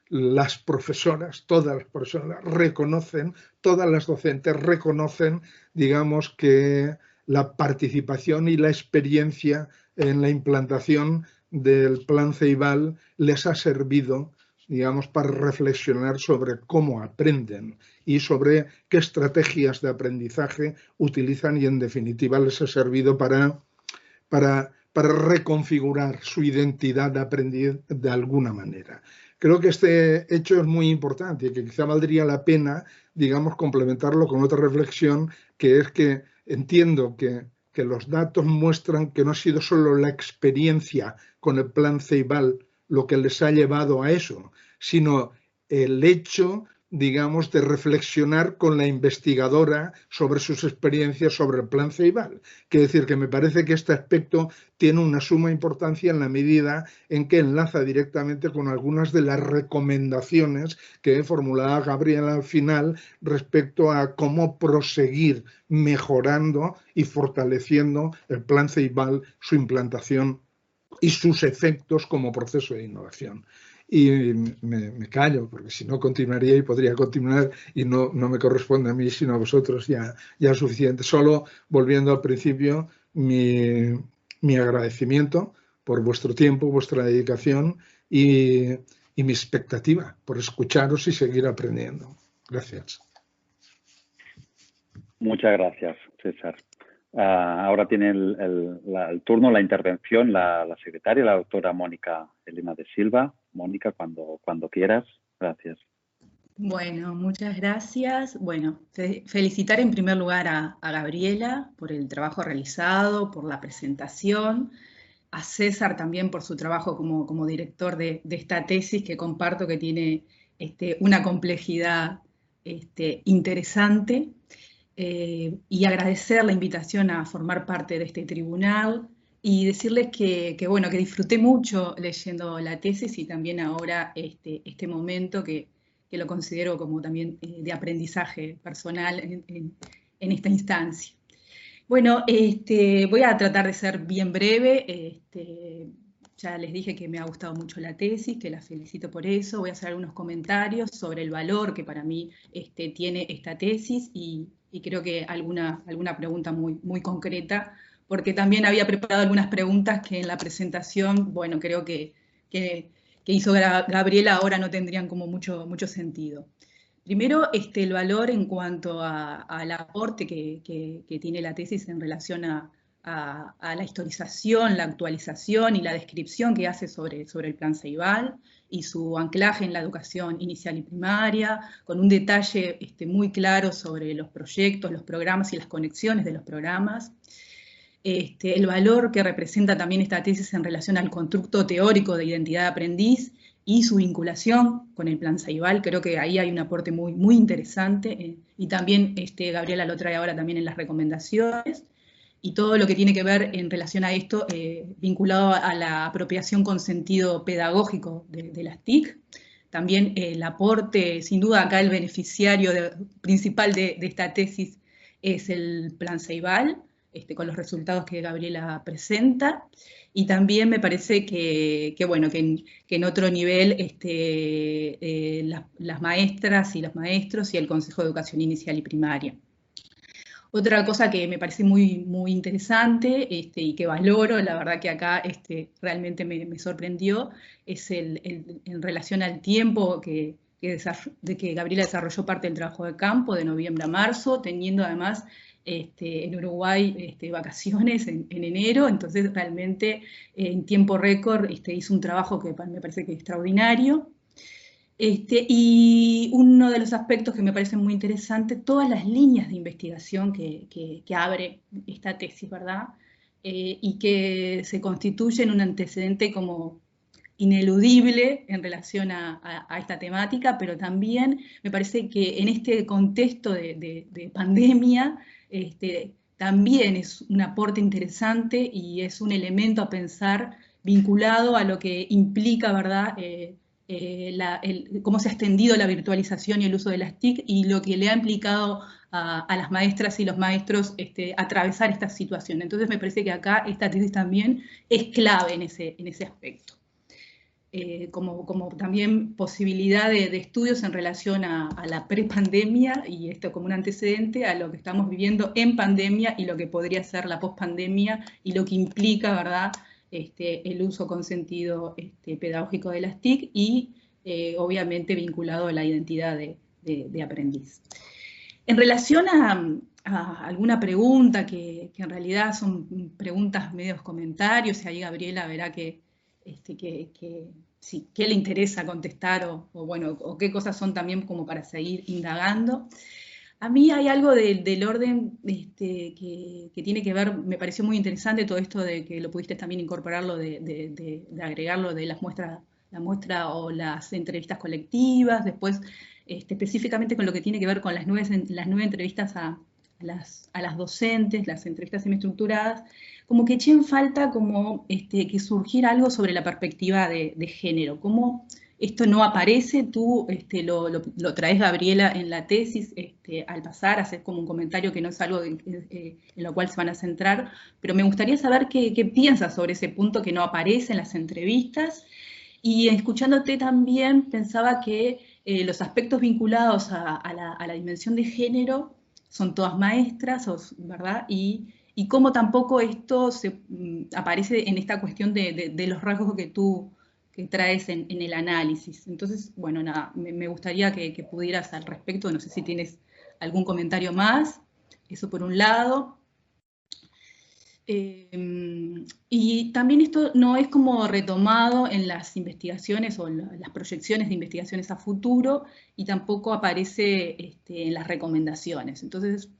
las profesoras reconocen, todas las docentes reconocen, digamos, que la participación y la experiencia en la implantación del Plan Ceibal les ha servido, digamos, para reflexionar sobre cómo aprenden y sobre qué estrategias de aprendizaje utilizan y, en definitiva, les ha servido para reconfigurar su identidad de aprendiz de alguna manera. Creo que este hecho es muy importante y que quizá valdría la pena, digamos, complementarlo con otra reflexión, que es que entiendo que los datos muestran que no ha sido solo la experiencia con el Plan Ceibal lo que les ha llevado a eso, sino el hecho, digamos, de reflexionar con la investigadora sobre sus experiencias sobre el Plan Ceibal. Quiero decir que me parece que este aspecto tiene una suma importancia en la medida en que enlaza directamente con algunas de las recomendaciones que formulaba Gabriela al final respecto a cómo proseguir mejorando y fortaleciendo el Plan Ceibal, su implantación y sus efectos como proceso de innovación. Y me callo, porque si no continuaría y podría continuar y no me corresponde a mí, sino a vosotros ya es suficiente. Solo volviendo al principio, mi agradecimiento por vuestro tiempo, vuestra dedicación y mi expectativa por escucharos y seguir aprendiendo. Gracias. Muchas gracias, César. Ahora tiene el turno, la intervención, la secretaria, la doctora Mónica Elena de Silva. Mónica, cuando quieras. Gracias. Bueno, muchas gracias. Bueno, felicitar en primer lugar a Gabriela por el trabajo realizado, por la presentación, a César también por su trabajo como director de esta tesis que comparto que tiene una complejidad interesante, y agradecer la invitación a formar parte de este tribunal y decirles que disfruté mucho leyendo la tesis y también ahora este momento que lo considero como también de aprendizaje personal en esta instancia. Bueno, voy a tratar de ser bien breve. Ya les dije que me ha gustado mucho la tesis, que la felicito por eso. Voy a hacer algunos comentarios sobre el valor que para mí tiene esta tesis y creo que alguna pregunta muy concreta, porque también había preparado algunas preguntas que en la presentación, bueno, creo que hizo Gabriela ahora no tendrían como mucho sentido. Primero, el valor en cuanto al aporte que tiene la tesis en relación a la historización, la actualización y la descripción que hace sobre el Plan Ceibal y su anclaje en la educación inicial y primaria, con un detalle muy claro sobre los proyectos, los programas y las conexiones de los programas. El valor que representa también esta tesis en relación al constructo teórico de identidad de aprendiz y su vinculación con el Plan Ceibal, creo que ahí hay un aporte muy interesante, y también Gabriela lo trae ahora también en las recomendaciones, y todo lo que tiene que ver en relación a esto vinculado a la apropiación con sentido pedagógico de las TIC. También el aporte, sin duda acá el beneficiario principal de esta tesis es el Plan Ceibal, con los resultados que Gabriela presenta, y también me parece que en otro nivel las maestras y los maestros y el Consejo de Educación Inicial y Primaria. Otra cosa que me parece muy interesante y que valoro, la verdad que acá realmente me sorprendió, es en relación al tiempo que Gabriela desarrolló parte del trabajo de campo de noviembre a marzo, teniendo además en Uruguay vacaciones en enero, entonces realmente en tiempo récord hizo un trabajo que me parece que es extraordinario. Y uno de los aspectos que me parece muy interesante, todas las líneas de investigación que abre esta tesis, ¿verdad? Y que se constituyen un antecedente como ineludible en relación a esta temática, pero también me parece que en este contexto de pandemia, también es un aporte interesante y es un elemento a pensar vinculado a lo que implica, ¿verdad?, cómo se ha extendido la virtualización y el uso de las TIC y lo que le ha implicado a las maestras y los maestros atravesar esta situación. Entonces me parece que acá esta tesis también es clave en ese aspecto. Como también posibilidad de estudios en relación a la prepandemia y esto como un antecedente a lo que estamos viviendo en pandemia y lo que podría ser la pospandemia y lo que implica, ¿verdad?, el uso con sentido pedagógico de las TIC y obviamente vinculado a la identidad de aprendiz. En relación a alguna pregunta que en realidad son preguntas medios comentarios, y ahí Gabriela verá que sí, qué le interesa contestar o qué cosas son también como para seguir indagando. A mí hay algo del orden que tiene que ver, me pareció muy interesante todo esto de que lo pudiste también incorporarlo, de agregarlo de la muestra o las entrevistas colectivas, después específicamente con lo que tiene que ver con las nueve entrevistas a las docentes, las entrevistas semiestructuradas, como que eché en falta como que surgiera algo sobre la perspectiva de género, cómo esto no aparece, tú lo traes, Gabriela, en la tesis, al pasar, hacer como un comentario que no es algo en lo cual se van a centrar, pero me gustaría saber qué piensas sobre ese punto que no aparece en las entrevistas, y escuchándote también pensaba que los aspectos vinculados a la dimensión de género son todas maestras, ¿verdad? Y cómo tampoco esto aparece en esta cuestión de los rasgos que tú traes en el análisis. Entonces, bueno, nada, me gustaría que pudieras al respecto, no sé si tienes algún comentario más, eso por un lado. Y también esto no es como retomado en las investigaciones o en las proyecciones de investigaciones a futuro y tampoco aparece en las recomendaciones. Entonces,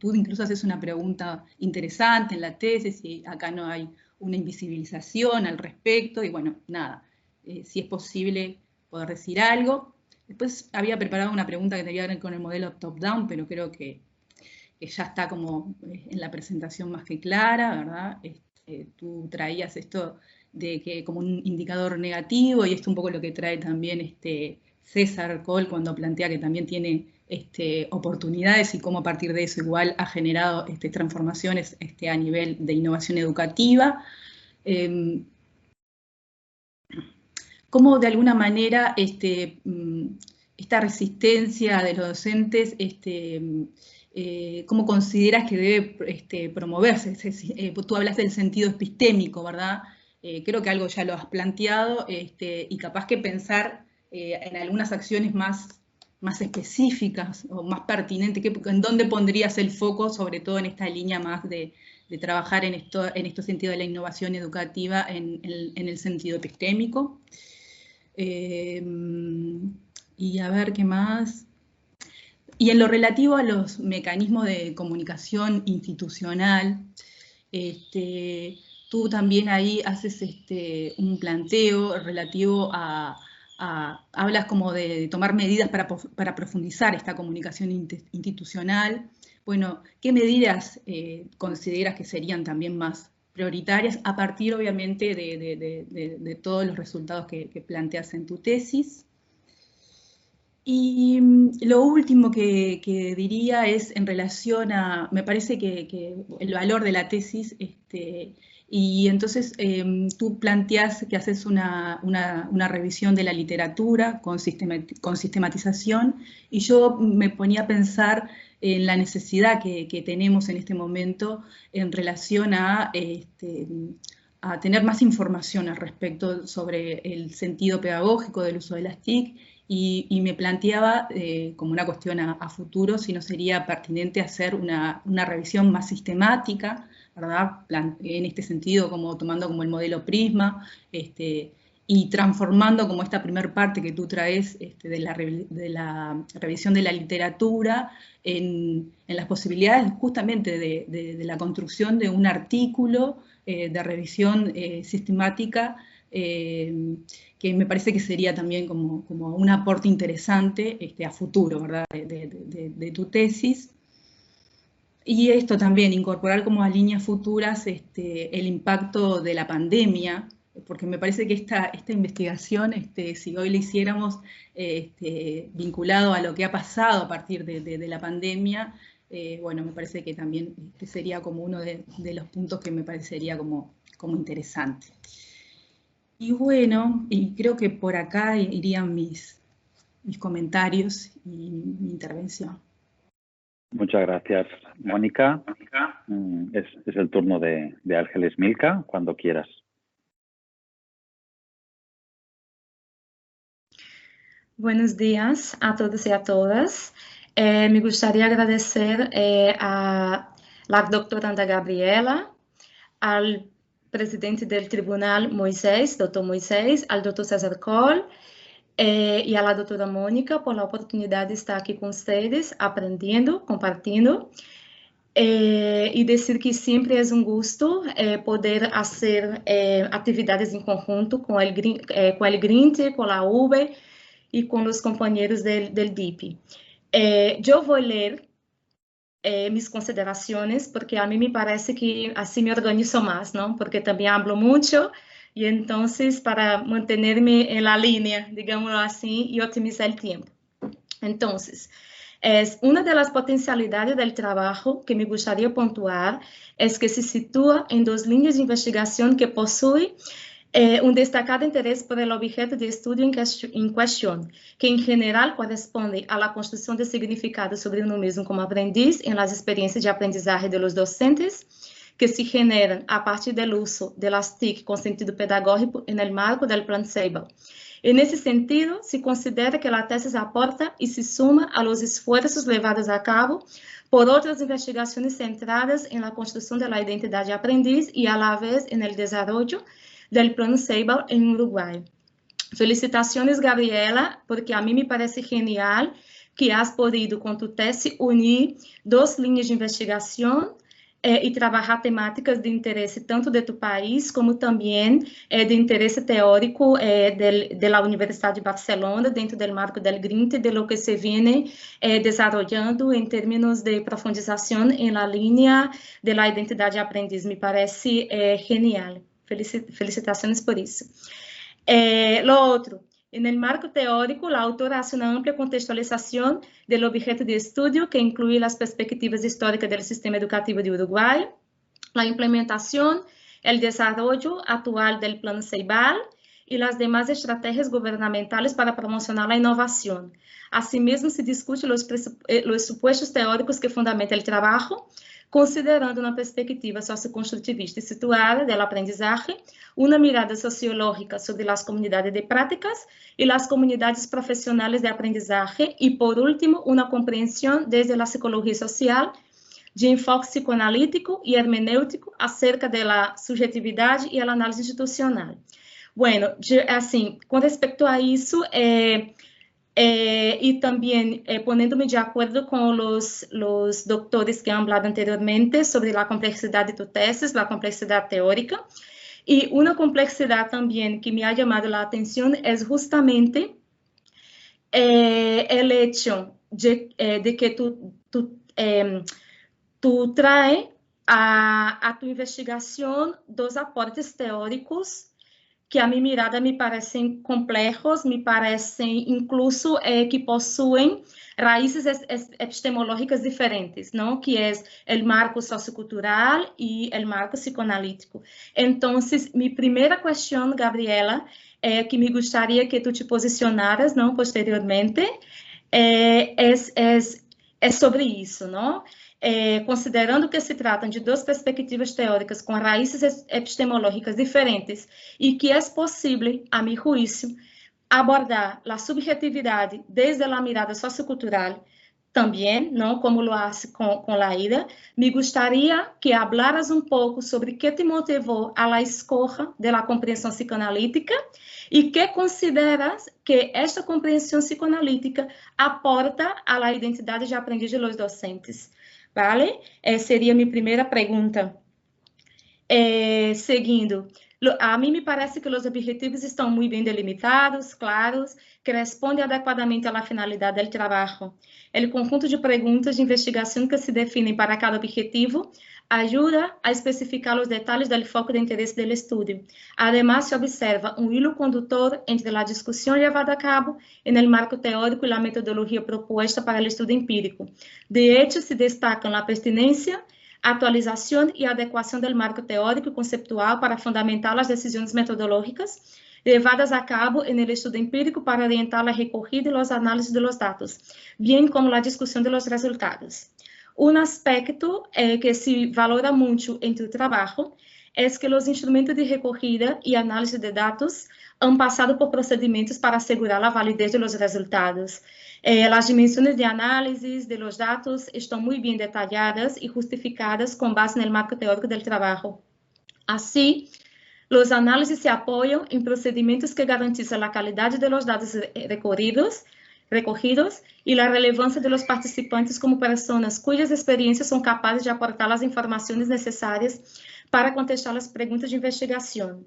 tú incluso haces una pregunta interesante en la tesis y acá no hay una invisibilización al respecto y bueno, nada, si es posible poder decir algo. Después había preparado una pregunta que tenía que ver con el modelo top-down, pero creo que ya está como en la presentación más que clara, ¿verdad? Tú traías esto de que como un indicador negativo, y esto un poco lo que trae también César Cole cuando plantea que también tiene oportunidades y cómo a partir de eso igual ha generado transformaciones a nivel de innovación educativa. Cómo de alguna manera esta resistencia de los docentes, cómo consideras que debe promoverse. Tú hablas del sentido epistémico, ¿verdad? Creo que algo ya lo has planteado, y capaz que pensar en algunas acciones más específicas o más pertinentes, ¿en dónde pondrías el foco, sobre todo en esta línea más de trabajar en este sentido de la innovación educativa en el sentido epistémico? Y a ver qué más. Y en lo relativo a los mecanismos de comunicación institucional, tú también ahí haces un planteo relativo hablas como de tomar medidas para profundizar esta comunicación institucional. Bueno, ¿qué medidas consideras que serían también más prioritarias a partir, obviamente, de todos los resultados que planteas en tu tesis? Y lo último que diría es en relación a, me parece que el valor de la tesis, y entonces tú planteas que haces una revisión de la literatura con sistematización, y yo me ponía a pensar en la necesidad que tenemos en este momento en relación a tener más información al respecto sobre el sentido pedagógico del uso de las TIC, y me planteaba como una cuestión a futuro si no sería pertinente hacer una revisión más sistemática, ¿verdad? En este sentido, como tomando como el modelo Prisma, y transformando como esta primer parte que tú traes de la revisión de la literatura en las posibilidades justamente de la construcción de un artículo de revisión sistemática, que me parece que sería también como un aporte interesante a futuro, ¿verdad? De tu tesis. Y esto también, incorporar como a líneas futuras el impacto de la pandemia, porque me parece que esta investigación, si hoy la hiciéramos vinculado a lo que ha pasado a partir de la pandemia, bueno, me parece que también sería como uno de los puntos que me parecería como interesante. Y bueno, y creo que por acá irían mis comentarios y mi intervención. Muchas gracias, Mónica. Es el turno de Ángeles Milka, cuando quieras. Buenos días a todos y a todas. Me gustaría agradecer a la doctora Ana Gabriela, al presidente del tribunal Moisés, doctor Moisés, al doctor César Cole y a la doctora Mónica por la oportunidad de estar aquí con ustedes, aprendiendo, compartiendo. Y decir que siempre es un gusto poder hacer actividades en conjunto con el GRINT, con la UB y con los compañeros del DIP. Yo voy a leer mis consideraciones, porque a mí me parece que así me organizo más, ¿no? Porque también hablo mucho, y entonces para mantenerme en la línea, digámoslo así, y optimizar el tiempo. Entonces, una de las potencialidades del trabajo que me gustaría puntuar es que se sitúa en dos líneas de investigación que poseen un destacado interés por el objeto de estudio en cuestión, que en general corresponde a la construcción de significado sobre uno mismo como aprendiz en las experiencias de aprendizaje de los docentes, que se generan a partir del uso de las TIC con sentido pedagógico en el marco del Plan Ceibal. En ese sentido, se considera que la tesis aporta y se suma a los esfuerzos llevados a cabo por otras investigaciones centradas en la construcción de la identidad de aprendiz y a la vez en el desarrollo del Plan Ceibal en Uruguay. Felicitaciones, Gabriela, porque a mí me parece genial que has podido con tu tesis unir dos líneas de investigación e trabalhar temáticas de interesse tanto de tu país como também de interesse teórico da Universidade de Barcelona, dentro do marco do GRINT, de lo que se viene desenvolvendo em termos de profundização na linha da identidade aprendiz. Me parece genial. Felicitações por isso. Lo outro, en el marco teórico, la autora hace una amplia contextualización del objeto de estudio que incluye las perspectivas históricas del sistema educativo de Uruguay, la implementación, el desarrollo actual del Plan Ceibal y las demás estrategias gubernamentales para promocionar la innovación. Asimismo, se discute los supuestos teóricos que fundamentan el trabajo, considerando uma perspectiva socioconstrutivista e situada do aprendizagem, uma mirada sociológica sobre as comunidades de práticas e as comunidades profissionais de aprendizagem e, por último, uma compreensão desde a psicologia social de enfoque psicoanalítico e hermenêutico acerca da subjetividade e a análise institucional. Bueno, assim, com respeito a isso, y también poniéndome de acuerdo con los doctores que han hablado anteriormente sobre la complejidad de tu tesis, la complejidad teórica, y una complejidad también que me ha llamado la atención es justamente el hecho de que tú traes a tu investigación dos aportes teóricos que a minha mirada me parecem complexos, me parecem incluso que possuem raízes epistemológicas diferentes, não? Que é o marco sociocultural e o marco psicoanalítico. Então, minha primeira questão, Gabriela, que me gostaria que tu te posicionaras, não, posteriormente, é sobre isso, não? Considerando que se tratam de duas perspectivas teóricas com raízes epistemológicas diferentes e que é possível, a meu juízo, abordar a subjetividade desde a mirada sociocultural também, não como lo hace com Laída, me gostaria que hablaras um pouco sobre o que te motivou a la escolha da compreensão psicoanalítica e que consideras que esta compreensão psicoanalítica aporta à la identidade de aprendiz de los docentes. Vale? Seria minha primeira pergunta. Seguindo, a mim me parece que os objetivos estão muito bem delimitados, claros, que respondem adequadamente à finalidade do trabalho. O conjunto de perguntas de investigação que se definem para cada objetivo ajuda a especificar os detalhes do foco de interesse do estudo. Además, se observa hilo condutor entre a discussão levada a cabo no marco teórico e a metodologia proposta para o estudo empírico. De hecho, se destacam a pertinência, atualização e adequação do marco teórico e conceptual para fundamentar as decisões metodológicas levadas a cabo no estudo empírico para orientar a recorrida e as análises dos dados, bem como a discussão dos resultados. Um aspecto que se valora muito em tu trabalho é que os instrumentos de recorrida e análise de dados han passado por procedimentos para assegurar a validez dos resultados. As dimensões de análise de los dados estão muito bem detalhadas e justificadas com base no marco teórico do trabalho. Assim, os análises se apoiam em procedimentos que garantizam a qualidade dos dados recorridos e a relevância dos participantes como pessoas cujas experiências são capazes de aportar as informações necessárias para contestar as perguntas de investigação.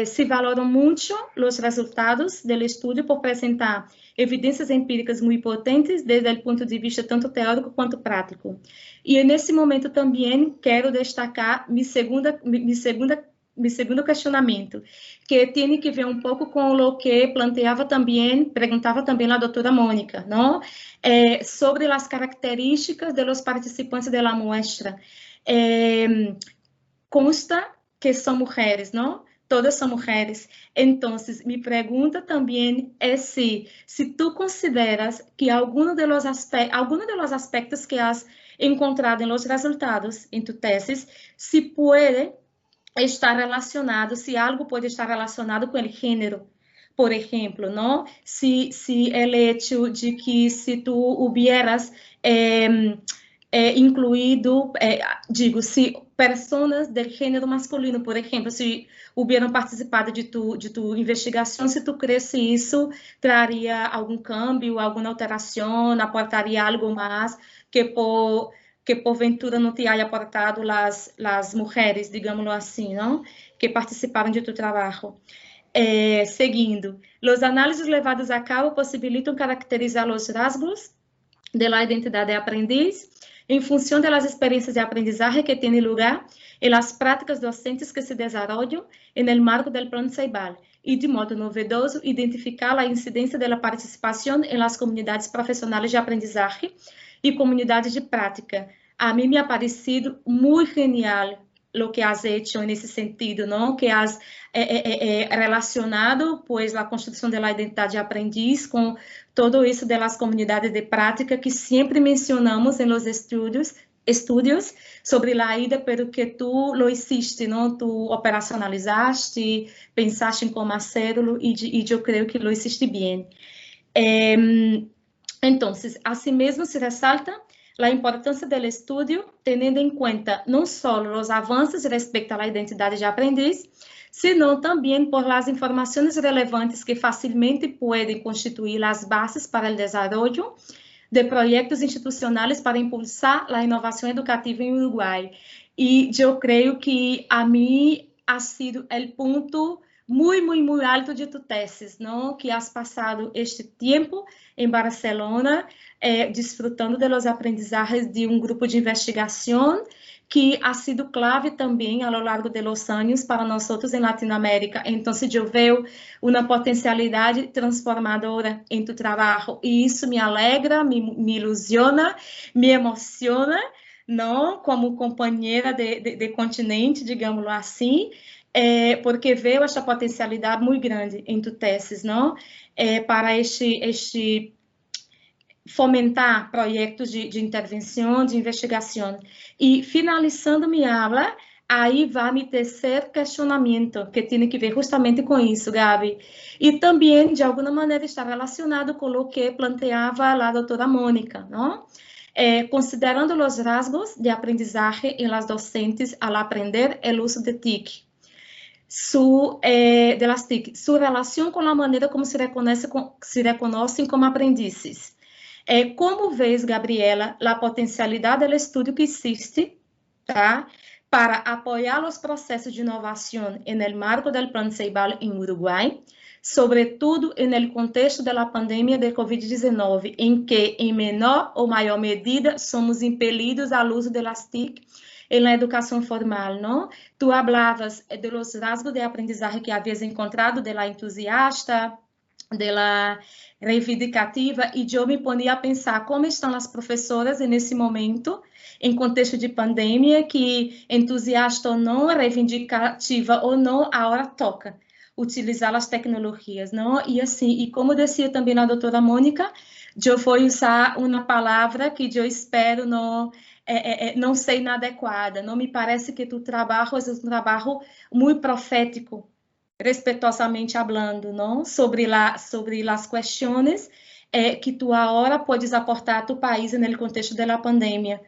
Se valoram muito os resultados do estudo por apresentar evidências empíricas muito potentes desde o ponto de vista tanto teórico quanto prático. E nesse momento também quero destacar meu segundo questionamento, que tem que ver um pouco com o que perguntava também a doutora Mônica, não? Sobre as características dos participantes da muestra. Consta que são mulheres, não? Todas são mulheres. Então, minha pergunta também é se tu consideras que algum dos aspectos que has encontrado nos resultados em tu tesis, se pode estar relacionado, se algo pode estar relacionado com o gênero, por exemplo, não? Se o hecho de que se tu hubieras incluído, se pessoas do gênero masculino, por exemplo, se hubieram participado de tu investigação, se tu crees se isso traria algum câmbio, alguma alteração, aportaria algo mais que por que porventura não te haya aportado as mulheres, digámoslo assim, não? Que participaram de tu trabalho. Seguindo, os análises levados a cabo possibilitam caracterizar os rasgos de la identidade de aprendiz em função das experiências de aprendizagem que têm lugar e las práticas docentes que se desarrollam no marco do Plan Ceibal e, de modo novedoso, identificar a incidência da participação em las comunidades profissionais de aprendizagem e comunidades de prática. A mim me ha parecido muito genial lo que has hecho nesse sentido, não? Que has relacionado, pues, a construção da identidade de aprendiz com todo isso das comunidades de prática que sempre mencionamos em los estudos sobre a ida, pero que tu lo hiciste, não? Tu operacionalizaste, pensaste em como hacerlo e eu creio que lo hiciste bem. Então, assim mesmo se ressalta a importância do estudo, tendo em conta não só os avanços respecto à identidade de aprendiz, sino também por las informações relevantes que facilmente podem constituir as bases para o desenvolvimento de projetos institucionais para impulsar a inovação educativa em Uruguai. E eu creio que a mim ha sido o ponto muito alto de tu tesis, não? Que has passado este tempo em Barcelona, disfrutando de los aprendizajes de grupo de investigação que ha sido clave também ao longo de los anos para nós outros em Latinoamérica. Então, eu vejo uma potencialidade transformadora em tu trabalho e isso me alegra, me ilusiona, me emociona, não? Como companheira de continente, digámoslo assim, porque vejo esta potencialidade muito grande em tu tesis, não? Para este fomentar projetos de intervenção, de investigação. E, finalizando minha aula, aí vai meu terceiro questionamento, que tem que ver justamente com isso, Gabi. E também, de alguma maneira, está relacionado com o que planteava a doutora Mônica, não? Considerando os rasgos de aprendizagem em las docentes al aprender el uso de TIC. Su relação com a maneira como se reconhecem como aprendizes. Como vês, Gabriela, a potencialidade do estudo que existe, tá, para apoiar os processos de inovação no marco do Plan Ceibal em Uruguai, sobretudo no contexto da pandemia de Covid-19, em que, em menor ou maior medida, somos impelidos ao uso das TIC na educação formal, não? Tu hablavas de los rasgos de aprendizagem que havias encontrado de la entusiasta, de la reivindicativa, e eu me ponia a pensar como estão as professoras nesse momento, em contexto de pandemia, que entusiasta ou não, reivindicativa ou não, a hora toca utilizar as tecnologias, não? E assim, e como dizia também a doutora Mônica, eu vou usar uma palavra que eu espero não ser inadequada. Não me parece que tu trabalho é um trabalho muito profético, respetuosamente hablando, não? Sobre as questões que tu agora podes aportar a tu país no contexto da pandemia.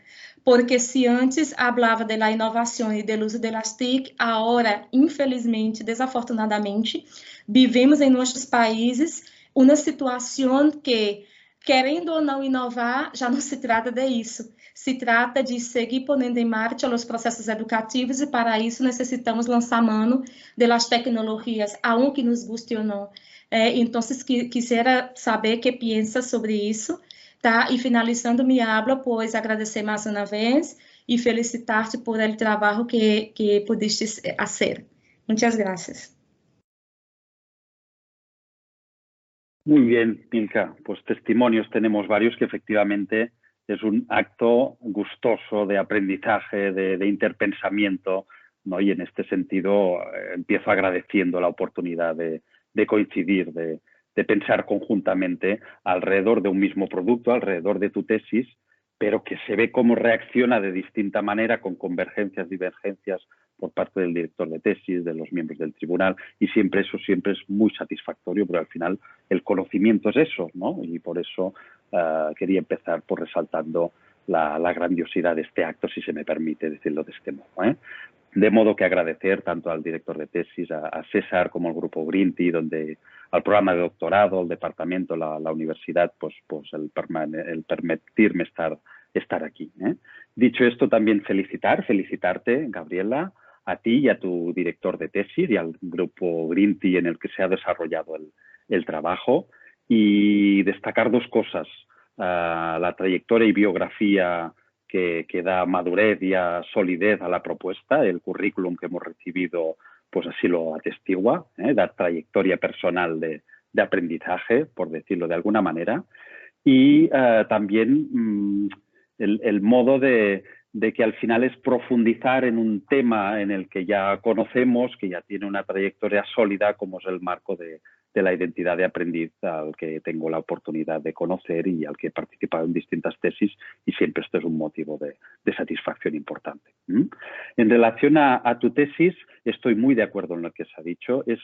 Porque se antes falava da inovação e do uso das TIC, agora, infelizmente, desafortunadamente, vivemos em nossos países uma situação que, querendo ou não inovar, já não se trata disso. Se trata de seguir pondo em marcha os processos educativos e, para isso, necessitamos lançar mão das tecnologias, aunque nos guste ou não. Então, quisiera saber o que pensa sobre isso. Tá? E finalizando minha aula, pois agradecer mais uma vez e felicitar-te por el trabalho que pudiste fazer. Muchas gracias. Muy bien, Milka. Pues testimonios tenemos varios que efectivamente es un acto gustoso de aprendizaje, de interpensamiento, ¿no? Y en este sentido empiezo agradeciendo la oportunidad de coincidir, de pensar conjuntamente alrededor de un mismo producto, alrededor de tu tesis, pero que se ve cómo reacciona de distinta manera, con convergencias, divergencias por parte del director de tesis, de los miembros del tribunal, y eso siempre es muy satisfactorio, porque al final el conocimiento es eso, ¿no? Y por eso quería empezar por resaltando la grandiosidad de este acto, si se me permite decirlo de este modo, ¿eh? De modo que agradecer tanto al director de tesis, a César, como al grupo Grinti, al programa de doctorado, al departamento, la universidad, pues el permitirme estar estar aquí. Dicho esto, también felicitarte, Gabriela, a ti y a tu director de tesis y al grupo Green Tea en el que se ha desarrollado el trabajo, y destacar dos cosas: la trayectoria y biografía que da madurez y solidez a la propuesta. El currículum que hemos recibido pues así lo atestigua, da trayectoria personal de aprendizaje, por decirlo de alguna manera, y también el modo de que al final es profundizar en un tema en el que ya conocemos, que ya tiene una trayectoria sólida, como es el marco de la identidad de aprendiz, al que tengo la oportunidad de conocer y al que he participado en distintas tesis, y siempre esto es un motivo de satisfacción importante. En relación a tu tesis, estoy muy de acuerdo en lo que se ha dicho. Es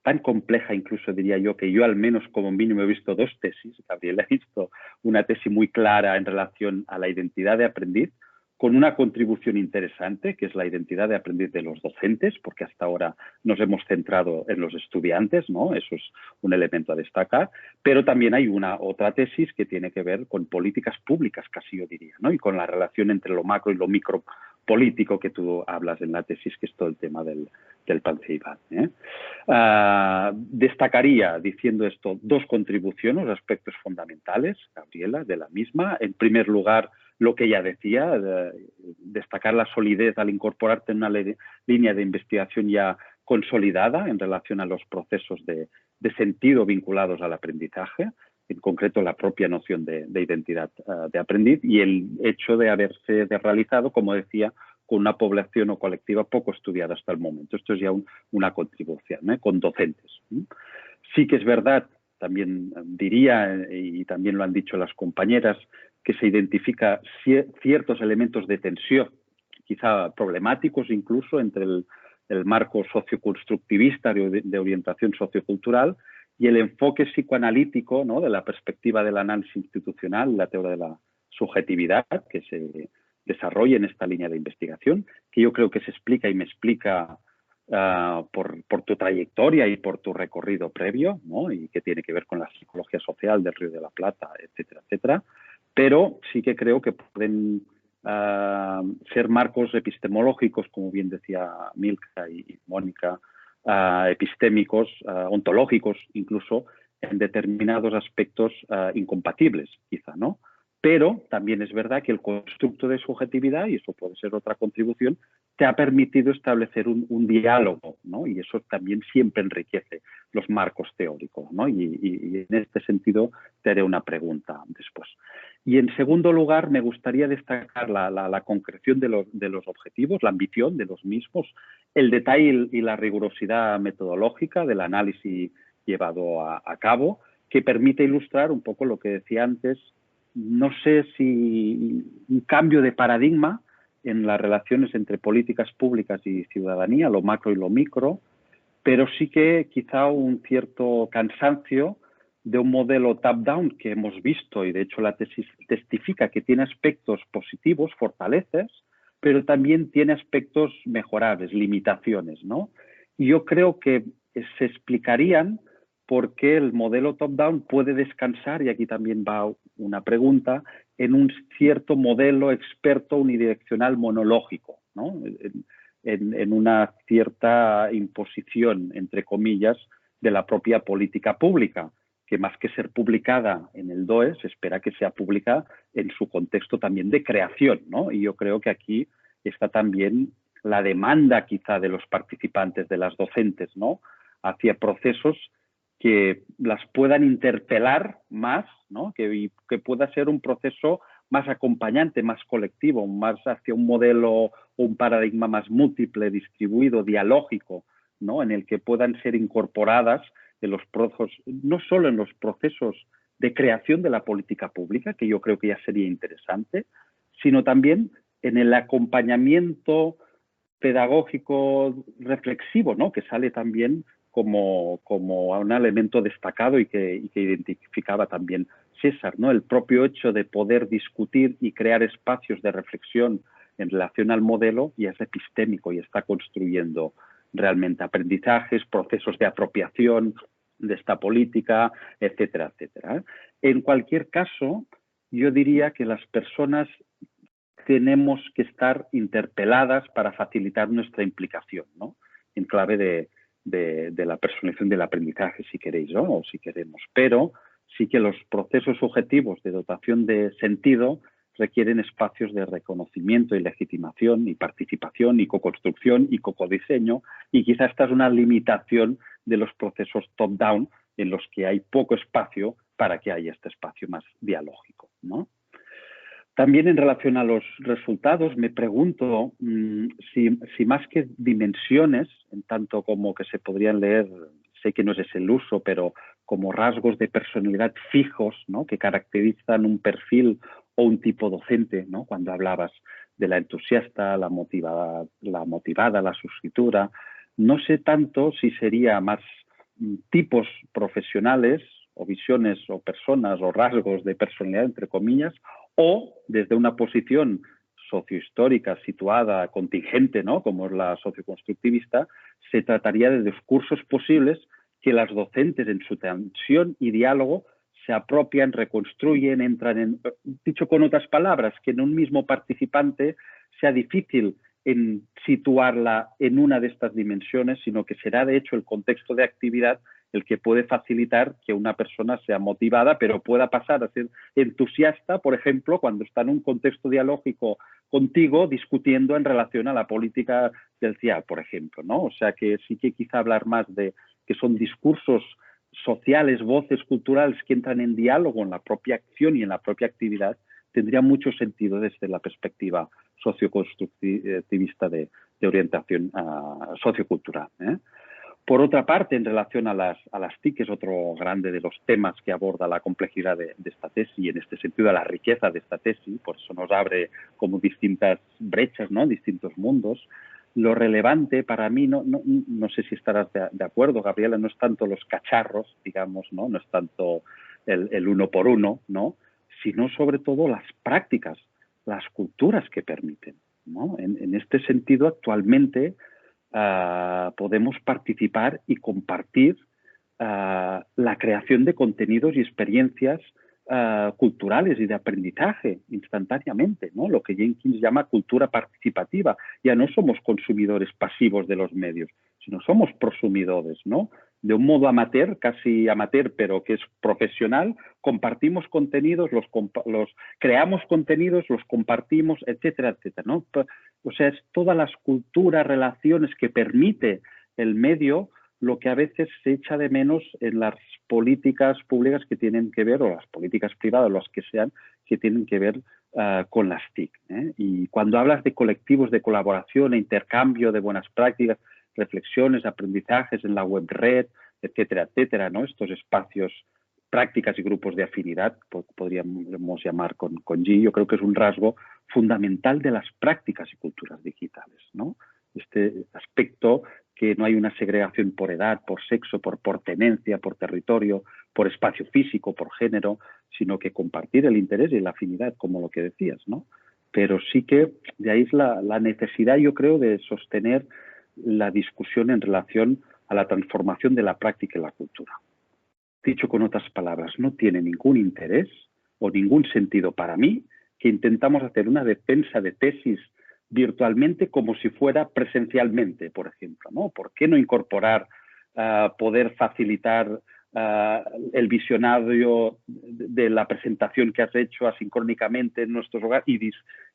tan compleja, incluso diría yo, que yo al menos como mínimo he visto dos tesis. Gabriela ha visto una tesis muy clara en relación a la identidad de aprendiz, con una contribución interesante, que es la identidad de aprendiz de los docentes, porque hasta ahora nos hemos centrado en los estudiantes, ¿no? Eso es un elemento a destacar, pero también hay otra tesis que tiene que ver con políticas públicas, casi yo diría, ¿no? Y con la relación entre lo macro y lo micro político que tú hablas en la tesis, que es todo el tema del PANCEIBAT. Destacaría, diciendo esto, dos contribuciones, aspectos fundamentales, Gabriela, de la misma. En primer lugar, lo que ella decía, destacar la solidez al incorporarte en una línea de investigación ya consolidada en relación a los procesos de sentido vinculados al aprendizaje, en concreto la propia noción de identidad de aprendiz, y el hecho de haberse realizado, como decía, con una población o colectiva poco estudiada hasta el momento. Esto es ya una contribución, con docentes. Sí que es verdad, también diría, y también lo han dicho las compañeras, que se identifica ciertos elementos de tensión, quizá problemáticos incluso, entre el marco socioconstructivista de orientación sociocultural y el enfoque psicoanalítico, ¿no?, de la perspectiva del análisis institucional, la teoría de la subjetividad, que se desarrolla en esta línea de investigación, que yo creo que se explica y me explica por tu trayectoria y por tu recorrido previo, ¿no?, y que tiene que ver con la psicología social del Río de la Plata, etcétera, etcétera. Pero sí que creo que pueden ser marcos epistemológicos, como bien decía Milka y Mónica, epistémicos, ontológicos incluso, en determinados aspectos incompatibles, quizá, ¿no? Pero también es verdad que el constructo de subjetividad, y eso puede ser otra contribución, te ha permitido establecer un diálogo, ¿no? Y eso también siempre enriquece los marcos teóricos, ¿no? Y en este sentido te haré una pregunta después. Y en segundo lugar, me gustaría destacar la concreción de los objetivos, la ambición de los mismos, el detalle y la rigurosidad metodológica del análisis llevado a cabo, que permite ilustrar un poco lo que decía antes. No sé si un cambio de paradigma en las relaciones entre políticas públicas y ciudadanía, lo macro y lo micro, pero sí que quizá un cierto cansancio de un modelo top-down que hemos visto, y de hecho la tesis testifica que tiene aspectos positivos, fortalezas, pero también tiene aspectos mejorables, limitaciones, ¿no? Y yo creo que se explicarían por qué el modelo top-down puede descansar, y aquí también va una pregunta, en un cierto modelo experto unidireccional monológico, ¿no? En una cierta imposición, entre comillas, de la propia política pública, que más que ser publicada en el DOE, se espera que sea publicada en su contexto también de creación, ¿no? Y yo creo que aquí está también la demanda quizá de los participantes, de las docentes, ¿no?, hacia procesos que las puedan interpelar más, ¿no?, que pueda ser un proceso más acompañante, más colectivo, más hacia un modelo o un paradigma más múltiple, distribuido, dialógico, ¿no?, en el que puedan ser incorporadas en los procesos, no solo en los procesos de creación de la política pública, que yo creo que ya sería interesante, sino también en el acompañamiento pedagógico reflexivo, ¿no?, que sale también como un elemento destacado y que identificaba también César, ¿no? El propio hecho de poder discutir y crear espacios de reflexión en relación al modelo ya es epistémico y está construyendo realmente aprendizajes, procesos de apropiación de esta política, etcétera, etcétera. En cualquier caso, yo diría que las personas tenemos que estar interpeladas para facilitar nuestra implicación, ¿no? En clave de la personalización del aprendizaje, si queréis, ¿no? O si queremos. Pero sí que los procesos subjetivos de dotación de sentido requieren espacios de reconocimiento y legitimación y participación y co-construcción y co-codiseño, y quizá esta es una limitación de los procesos top-down en los que hay poco espacio para que haya este espacio más dialógico, ¿no? También en relación a los resultados me pregunto si más que dimensiones, en tanto como que se podrían leer, sé que no es ese el uso, pero como rasgos de personalidad fijos, ¿no? Que caracterizan un perfil o un tipo docente, ¿no? Cuando hablabas de la entusiasta, la motivada, la suscriptora, no sé tanto si sería más tipos profesionales o visiones o personas o rasgos de personalidad, entre comillas, o desde una posición sociohistórica situada, contingente, ¿no? Como es la socioconstructivista, se trataría de discursos posibles que las docentes en su tensión y diálogo se apropian, reconstruyen, entran en, dicho con otras palabras, que en un mismo participante sea difícil en situarla en una de estas dimensiones, sino que será de hecho el contexto de actividad el que puede facilitar que una persona sea motivada, pero pueda pasar a ser entusiasta, por ejemplo, cuando está en un contexto dialógico contigo discutiendo en relación a la política del CIAL, por ejemplo, ¿no? O sea que sí que quizá hablar más de que son discursos sociales, voces culturales que entran en diálogo en la propia acción y en la propia actividad, tendría mucho sentido desde la perspectiva socioconstructivista de orientación sociocultural, ¿eh? Por otra parte, en relación a las TIC, que es otro grande de los temas que aborda la complejidad de esta tesis y en este sentido a la riqueza de esta tesis, por eso nos abre como distintas brechas, ¿no? Distintos mundos. Lo relevante para mí, no sé si estarás de acuerdo, Gabriela, no es tanto los cacharros, digamos, no es tanto el uno por uno, ¿no? Sino sobre todo las prácticas, las culturas que permiten, ¿no? En este sentido, actualmente podemos participar y compartir la creación de contenidos y experiencias culturales y de aprendizaje instantáneamente, ¿no? Lo que Jenkins llama cultura participativa. Ya no somos consumidores pasivos de los medios, sino somos prosumidores, ¿no? De un modo amateur, casi amateur, pero que es profesional, compartimos contenidos, los creamos contenidos, los compartimos, etcétera, etcétera, ¿no? O sea, es todas las culturas, relaciones que permite el medio, lo que a veces se echa de menos en las políticas públicas que tienen que ver, o las políticas privadas, las que sean, que tienen que ver con las TIC, ¿eh? Y cuando hablas de colectivos de colaboración e intercambio de buenas prácticas, reflexiones, aprendizajes en la web red, etcétera, etcétera, ¿no? Estos espacios, prácticas y grupos de afinidad, podríamos llamar con G, yo creo que es un rasgo fundamental de las prácticas y culturas digitales, ¿no? Este aspecto que no hay una segregación por edad, por sexo, por tenencia, por territorio, por espacio físico, por género, sino que compartir el interés y la afinidad, como lo que decías, ¿no? Pero sí que de ahí es la necesidad, yo creo, de sostener la discusión en relación a la transformación de la práctica y la cultura. Dicho con otras palabras, no tiene ningún interés o ningún sentido para mí que intentamos hacer una defensa de tesis virtualmente como si fuera presencialmente, por ejemplo, ¿no? ¿Por qué no incorporar, poder facilitar el visionario de la presentación que has hecho asincrónicamente en nuestros hogares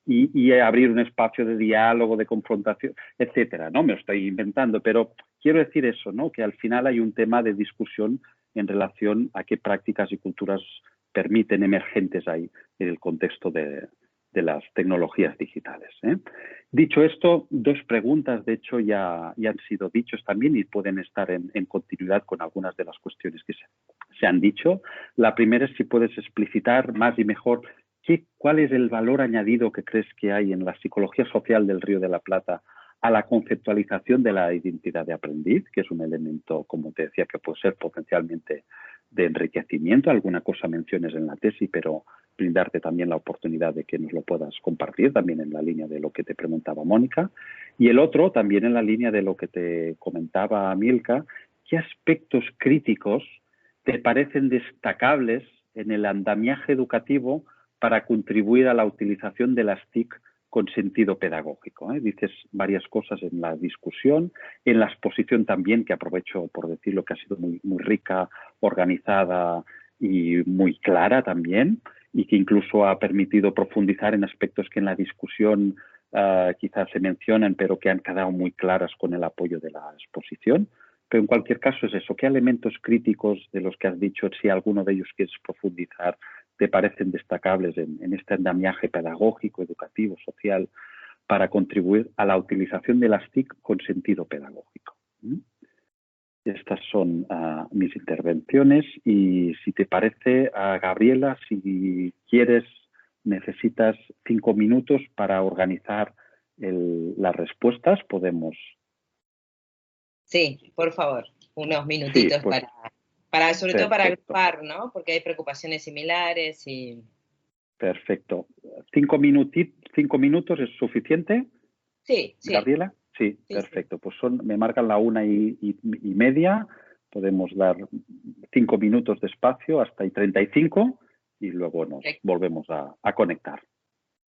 y abrir un espacio de diálogo, de confrontación, etcétera, ¿no? Me lo estoy inventando, pero quiero decir eso, ¿no? Que al final hay un tema de discusión en relación a qué prácticas y culturas permiten emergentes ahí en el contexto de las tecnologías digitales, ¿eh? Dicho esto, dos preguntas, de hecho, ya han sido dichos también y pueden estar en continuidad con algunas de las cuestiones que se han dicho. La primera es si puedes explicitar más y mejor cuál es el valor añadido que crees que hay en la psicología social del Río de la Plata a la conceptualización de la identidad de aprendiz, que es un elemento, como te decía, que puede ser potencialmente de enriquecimiento. Alguna cosa menciones en la tesis, pero brindarte también la oportunidad de que nos lo puedas compartir, también en la línea de lo que te preguntaba Mónica. Y el otro, también en la línea de lo que te comentaba Milka, ¿qué aspectos críticos te parecen destacables en el andamiaje educativo para contribuir a la utilización de las TIC con sentido pedagógico. Dices varias cosas en la discusión, en la exposición también, que aprovecho por decirlo, que ha sido muy, muy rica, organizada y muy clara también, y que incluso ha permitido profundizar en aspectos que en la discusión quizás se mencionan, pero que han quedado muy claras con el apoyo de la exposición. Pero en cualquier caso es eso, ¿qué elementos críticos de los que has dicho, si alguno de ellos quieres profundizar, te parecen destacables en este andamiaje pedagógico, educativo, social, para contribuir a la utilización de las TIC con sentido pedagógico? Estas son mis intervenciones y si te parece, Gabriela, si quieres, necesitas 5 minutos para organizar las respuestas, podemos... Sí, por favor, unos minutitos sí, pues, sobre todo para agrupar, ¿no? Porque hay preocupaciones similares y... Perfecto. ¿5 minutos es suficiente? Sí, sí. ¿Gabriela? Sí, sí, perfecto. Sí. Pues me marcan la 1:30. Podemos dar 5 minutos de espacio hasta y 35 y luego nos volvemos a conectar.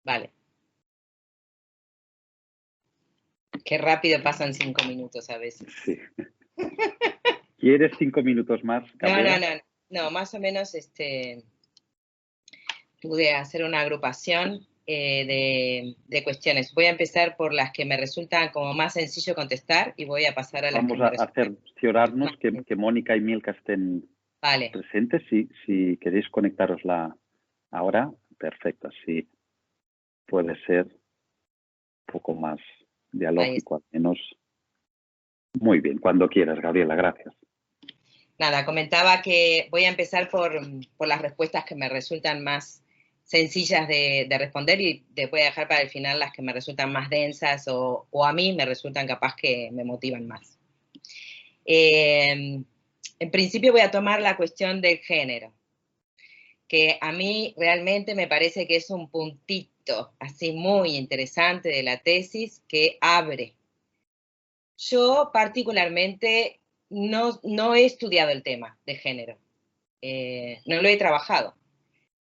Vale. Qué rápido pasan 5 minutos a veces. Sí. ¿Quieres 5 minutos más, Gabriela? No, más o menos pude hacer una agrupación de cuestiones. Voy a empezar por las que me resultan como más sencillo contestar y voy a pasar a las que me resultan... Vamos a cerciorarnos que Mónica y Milka estén presentes. Si queréis conectarosla ahora, perfecto. Así puede ser un poco más dialógico, al menos. Muy bien, cuando quieras, Gabriela, gracias. Nada, comentaba que voy a empezar por las respuestas que me resultan más sencillas de responder y te voy a dejar para el final las que me resultan más densas o a mí me resultan capaz que me motivan más. En principio voy a tomar la cuestión del género, que a mí realmente me parece que es un puntito así muy interesante de la tesis que abre. Yo particularmente no he estudiado el tema de género, no lo he trabajado.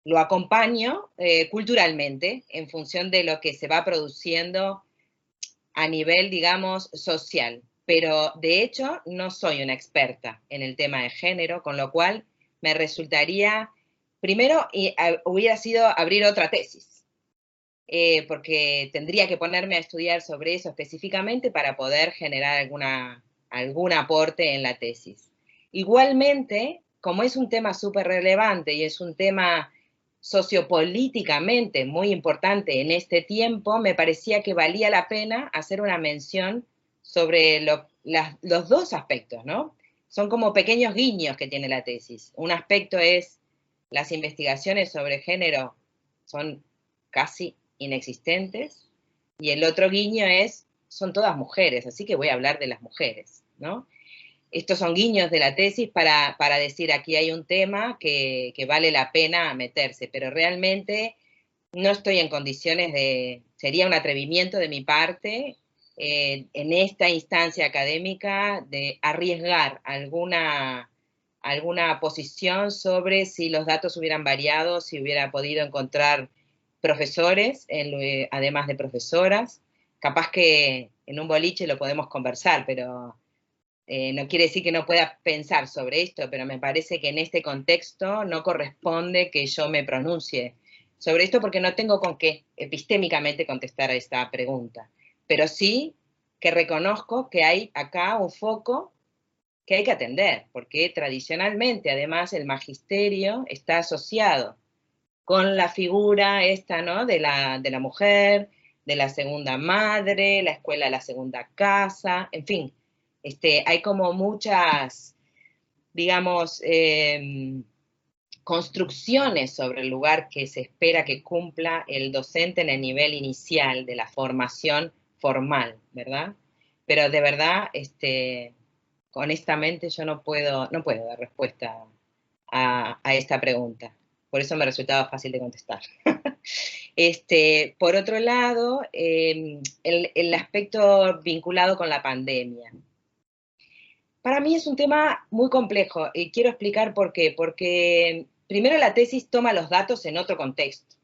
Lo acompaño culturalmente en función de lo que se va produciendo a nivel, digamos, social. Pero, de hecho, no soy una experta en el tema de género, con lo cual me resultaría, primero, hubiera sido abrir otra tesis, porque tendría que ponerme a estudiar sobre eso específicamente para poder generar algún aporte en la tesis. Igualmente, como es un tema súper relevante y es un tema sociopolíticamente muy importante en este tiempo, me parecía que valía la pena hacer una mención sobre los dos aspectos, ¿no? Son como pequeños guiños que tiene la tesis. Un aspecto es las investigaciones sobre género son casi inexistentes y el otro guiño es son todas mujeres, así que voy a hablar de las mujeres, ¿no? Estos son guiños de la tesis para decir aquí hay un tema que vale la pena meterse, pero realmente no estoy en condiciones sería un atrevimiento de mi parte en esta instancia académica de arriesgar alguna posición sobre si los datos hubieran variado, si hubiera podido encontrar profesores, además de profesoras. Capaz que en un boliche lo podemos conversar, pero... no quiere decir que no pueda pensar sobre esto, pero me parece que en este contexto no corresponde que yo me pronuncie sobre esto porque no tengo con qué epistémicamente contestar a esta pregunta. Pero sí que reconozco que hay acá un foco que hay que atender, porque tradicionalmente, además, el magisterio está asociado con la figura esta, ¿no?, de la mujer, de la segunda madre, la escuela de la segunda casa, en fin. Hay como muchas, digamos, construcciones sobre el lugar que se espera que cumpla el docente en el nivel inicial de la formación formal, ¿verdad? Pero de verdad, honestamente, yo no puedo dar respuesta a esta pregunta. Por eso me resultaba fácil de contestar. Por otro lado, el aspecto vinculado con la pandemia. Para mí es un tema muy complejo y quiero explicar por qué. Porque primero la tesis toma los datos en otro contexto,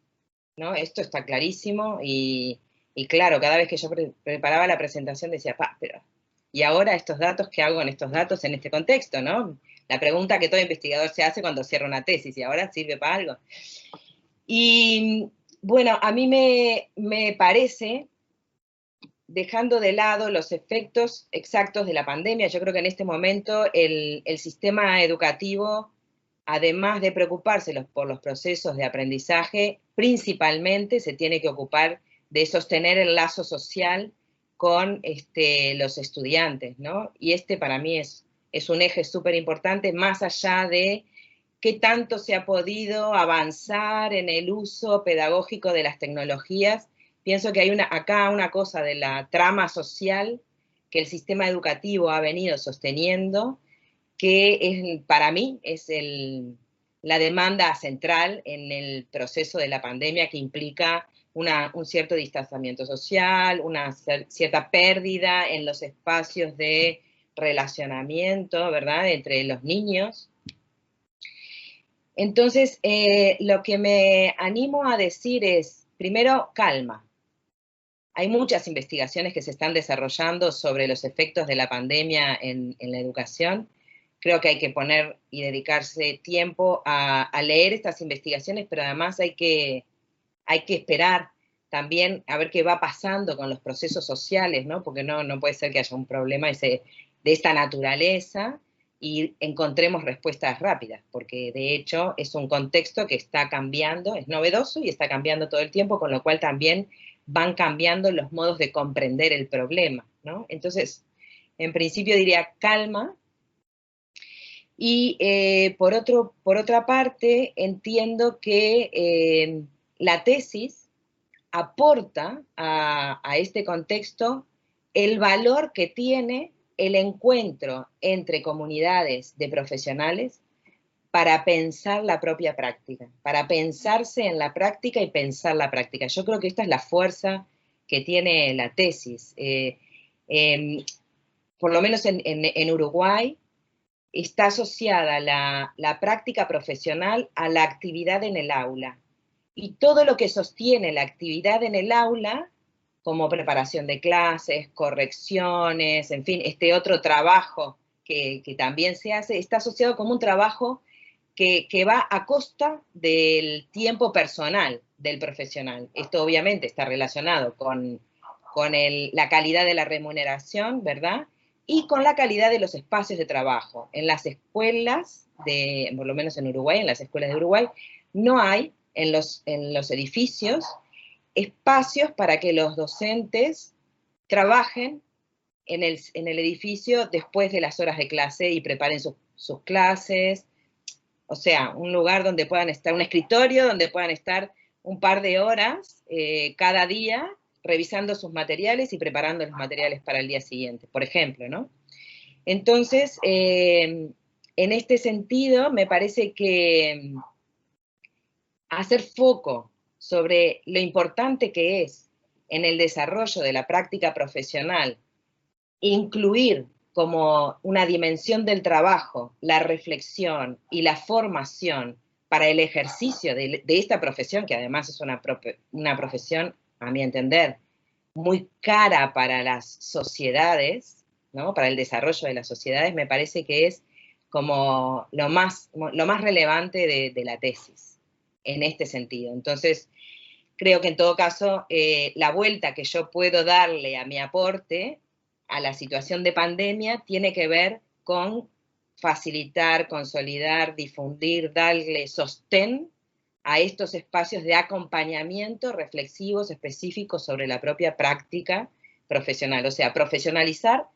¿no? Esto está clarísimo y Y claro, cada vez que yo preparaba la presentación decía, pero ¿y ahora estos datos? ¿Qué hago con estos datos en este contexto, no? La pregunta que todo investigador se hace cuando cierra una tesis, ¿y ahora sirve para algo? Y bueno, a mí me parece, dejando de lado los efectos exactos de la pandemia, yo creo que en este momento el sistema educativo, además de preocuparse por los procesos de aprendizaje, principalmente se tiene que ocupar de sostener el lazo social con los estudiantes, ¿no? Y para mí es un eje súper importante, más allá de qué tanto se ha podido avanzar en el uso pedagógico de las tecnologías. Pienso que hay acá una cosa de la trama social que el sistema educativo ha venido sosteniendo, que para mí es la demanda central en el proceso de la pandemia, que implica un cierto distanciamiento social, una cierta pérdida en los espacios de relacionamiento, ¿verdad?, entre los niños. Entonces, lo que me animo a decir es, primero, calma. Hay muchas investigaciones que se están desarrollando sobre los efectos de la pandemia en la educación. Creo que hay que poner y dedicarse tiempo a leer estas investigaciones, pero además hay que esperar también a ver qué va pasando con los procesos sociales, ¿no? Porque no puede ser que haya un problema de esta naturaleza y encontremos respuestas rápidas, porque de hecho es un contexto que está cambiando, es novedoso y está cambiando todo el tiempo, con lo cual también van cambiando los modos de comprender el problema, ¿no? Entonces, en principio diría calma. Y por otra parte, entiendo que la tesis aporta a este contexto el valor que tiene el encuentro entre comunidades de profesionales para pensar la propia práctica, para pensarse en la práctica y pensar la práctica. Yo creo que esta es la fuerza que tiene la tesis. Por lo menos en Uruguay, está asociada la práctica profesional a la actividad en el aula. Y todo lo que sostiene la actividad en el aula, como preparación de clases, correcciones, en fin, otro trabajo que también se hace, está asociado como un trabajo que va a costa del tiempo personal del profesional. Esto obviamente está relacionado con la calidad de la remuneración, ¿verdad?, y con la calidad de los espacios de trabajo. En las escuelas, por lo menos en Uruguay, en las escuelas de Uruguay, no hay en los edificios espacios para que los docentes trabajen en el edificio después de las horas de clase y preparen sus clases. O sea, un lugar donde puedan estar, un escritorio donde puedan estar un par de horas cada día, revisando sus materiales y preparando los materiales para el día siguiente, por ejemplo, ¿no? Entonces, en este sentido, me parece que hacer foco sobre lo importante que es en el desarrollo de la práctica profesional, incluir como una dimensión del trabajo la reflexión y la formación para el ejercicio de esta profesión, que además es una profesión, a mi entender, muy cara para las sociedades, ¿no?, para el desarrollo de las sociedades, me parece que es como lo más relevante de la tesis, en este sentido. Entonces, creo que en todo caso, la vuelta que yo puedo darle a mi aporte a la situación de pandemia tiene que ver con facilitar, consolidar, difundir, darle sostén a estos espacios de acompañamiento reflexivos específicos sobre la propia práctica profesional, o sea, profesionalizar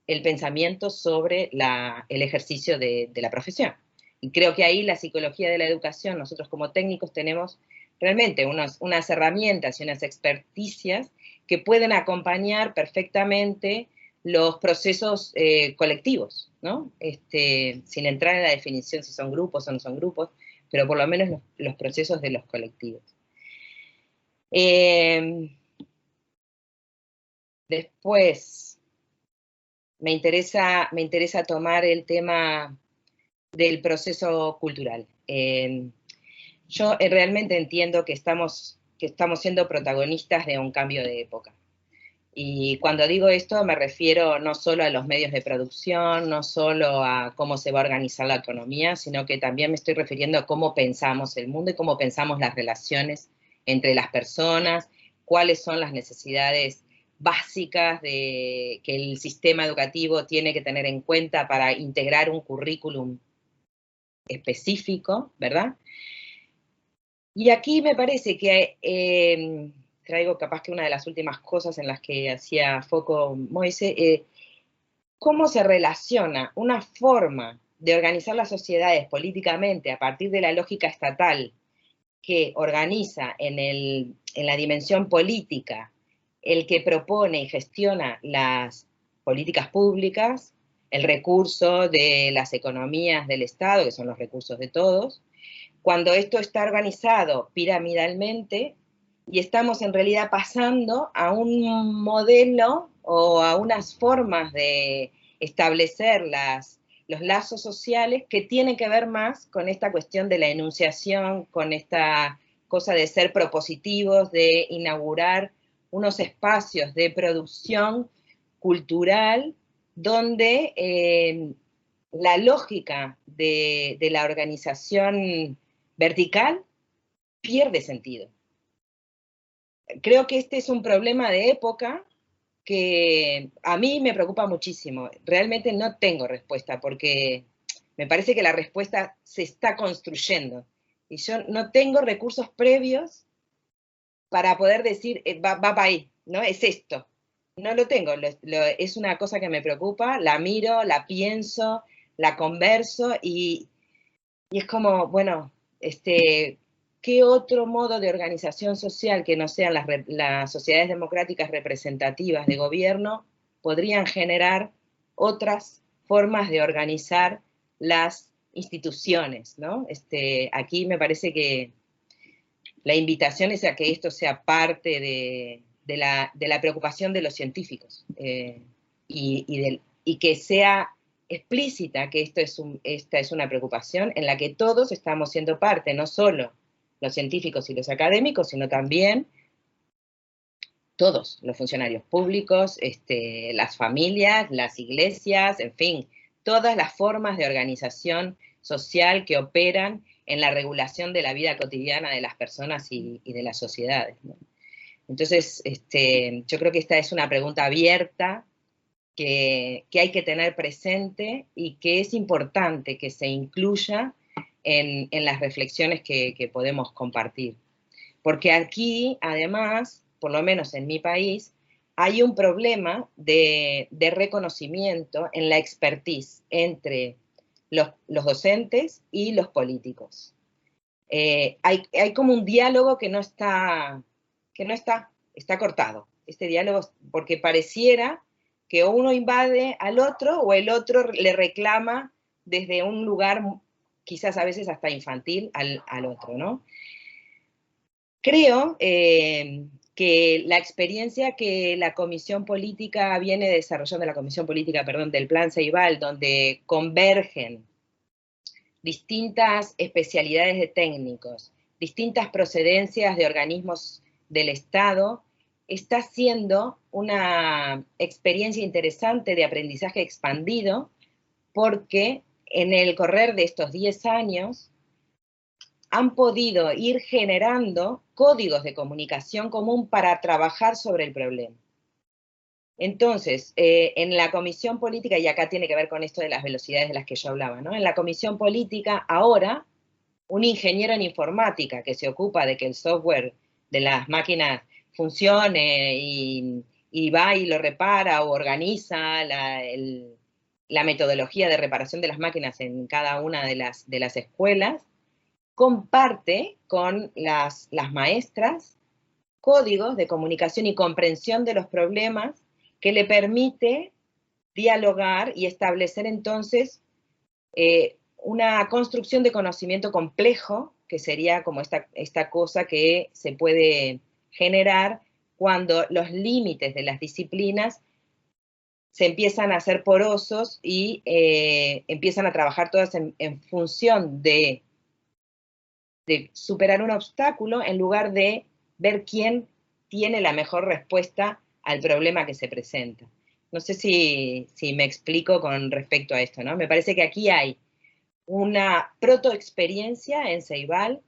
el pensamiento sobre el ejercicio de la profesión. Y creo que ahí la psicología de la educación, nosotros como técnicos tenemos realmente unas herramientas y unas experticias que pueden acompañar perfectamente los procesos colectivos, ¿no? Sin entrar en la definición si son grupos o no son grupos, pero por lo menos los procesos de los colectivos. Después, me interesa tomar el tema del proceso cultural. Yo realmente entiendo que estamos que estamos siendo protagonistas de un cambio de época. Y cuando digo esto me refiero no solo a los medios de producción, no solo a cómo se va a organizar la economía, sino que también me estoy refiriendo a cómo pensamos el mundo y cómo pensamos las relaciones entre las personas, cuáles son las necesidades básicas que el sistema educativo tiene que tener en cuenta para integrar un currículum específico, ¿verdad? Y aquí me parece que traigo capaz que una de las últimas cosas en las que hacía foco Moise, cómo se relaciona una forma de organizar las sociedades políticamente a partir de la lógica estatal que organiza en la dimensión política el que propone y gestiona las políticas públicas, el recurso de las economías del Estado, que son los recursos de todos, cuando esto está organizado piramidalmente y estamos en realidad pasando a un modelo o a unas formas de establecer los lazos sociales que tienen que ver más con esta cuestión de la enunciación, con esta cosa de ser propositivos, de inaugurar unos espacios de producción cultural donde la lógica de la organización vertical pierde sentido. Creo que este es un problema de época que a mí me preocupa muchísimo. Realmente no tengo respuesta porque me parece que la respuesta se está construyendo. Y yo no tengo recursos previos para poder decir, va para ahí, ¿no? Es esto. No lo tengo, es una cosa que me preocupa, la miro, la pienso, la converso y es como, bueno, ¿qué otro modo de organización social que no sean las sociedades democráticas representativas de gobierno podrían generar otras formas de organizar las instituciones, ¿no? Aquí me parece que la invitación es a que esto sea parte de la preocupación de los científicos y que sea explícita que esta es una preocupación en la que todos estamos siendo parte, no solo los científicos y los académicos, sino también todos los funcionarios públicos, las familias, las iglesias, en fin, todas las formas de organización social que operan en la regulación de la vida cotidiana de las personas y de las sociedades, ¿no? Entonces, yo creo que esta es una pregunta abierta que hay que tener presente y que es importante que se incluya en las reflexiones que podemos compartir. Porque aquí, además, por lo menos en mi país, hay un problema de reconocimiento en la expertise entre los docentes y los políticos. Hay como un diálogo que no está cortado. Este diálogo, porque pareciera que uno invade al otro o el otro le reclama desde un lugar quizás a veces hasta infantil al otro, ¿no? Creo que la experiencia que la Comisión Política viene desarrollando, del Plan Ceibal, donde convergen distintas especialidades de técnicos, distintas procedencias de organismos del Estado, está siendo una experiencia interesante de aprendizaje expandido, porque en el correr de estos 10 años han podido ir generando códigos de comunicación común para trabajar sobre el problema. Entonces, en la Comisión Política, y acá tiene que ver con esto de las velocidades de las que yo hablaba, ¿no? En la Comisión Política, ahora, un ingeniero en informática que se ocupa de que el software de las máquinas funcione y va y lo repara o organiza la metodología de reparación de las máquinas en cada una de las escuelas, comparte con las maestras códigos de comunicación y comprensión de los problemas que le permite dialogar y establecer entonces una construcción de conocimiento complejo, que sería como esta cosa que se puede generar cuando los límites de las disciplinas se empiezan a hacer porosos y empiezan a trabajar todas en función de superar un obstáculo en lugar de ver quién tiene la mejor respuesta al problema que se presenta. No sé si me explico con respecto a esto, ¿no? Me parece que aquí hay una protoexperiencia en Ceibal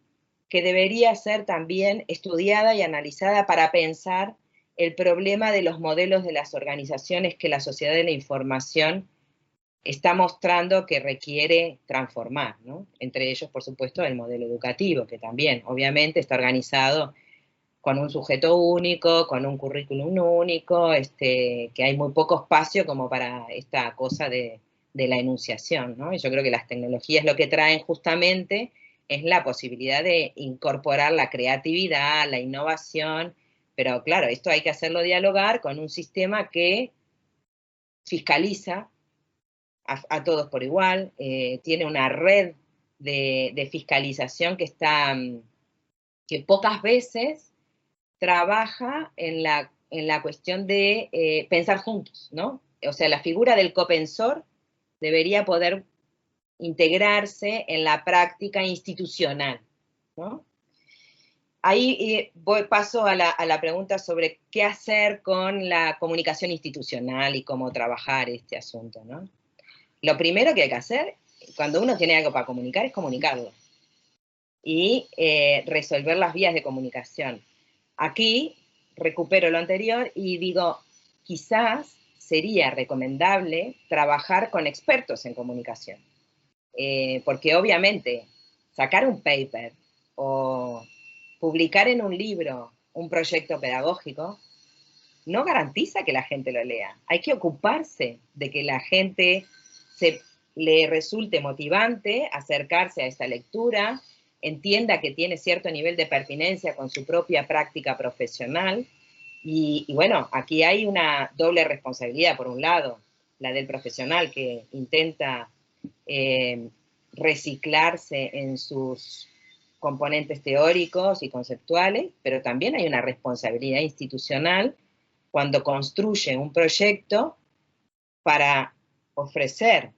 que debería ser también estudiada y analizada para pensar el problema de los modelos de las organizaciones que la sociedad de la información está mostrando que requiere transformar, ¿no? Entre ellos, por supuesto, el modelo educativo, que también, obviamente, está organizado con un sujeto único, con un currículum único, que hay muy poco espacio como para esta cosa de la enunciación, ¿no? Y yo creo que las tecnologías lo que traen justamente es la posibilidad de incorporar la creatividad, la innovación, pero claro, esto hay que hacerlo dialogar con un sistema que fiscaliza a todos por igual, tiene una red de fiscalización que pocas veces trabaja en la cuestión de pensar juntos, ¿no? O sea, la figura del copensor debería poder integrarse en la práctica institucional, ¿no? Ahí paso a la pregunta sobre qué hacer con la comunicación institucional y cómo trabajar este asunto, ¿no? Lo primero que hay que hacer, cuando uno tiene algo para comunicar, es comunicarlo. Y resolver las vías de comunicación. Aquí recupero lo anterior y digo, quizás sería recomendable trabajar con expertos en comunicación. Porque obviamente sacar un paper o publicar en un libro un proyecto pedagógico no garantiza que la gente lo lea. Hay que ocuparse de que la gente le resulte motivante acercarse a esta lectura, entienda que tiene cierto nivel de pertinencia con su propia práctica profesional. Y bueno, aquí hay una doble responsabilidad. Por un lado, la del profesional que intenta reciclarse en sus componentes teóricos y conceptuales, pero también hay una responsabilidad institucional cuando construye un proyecto para ofrecer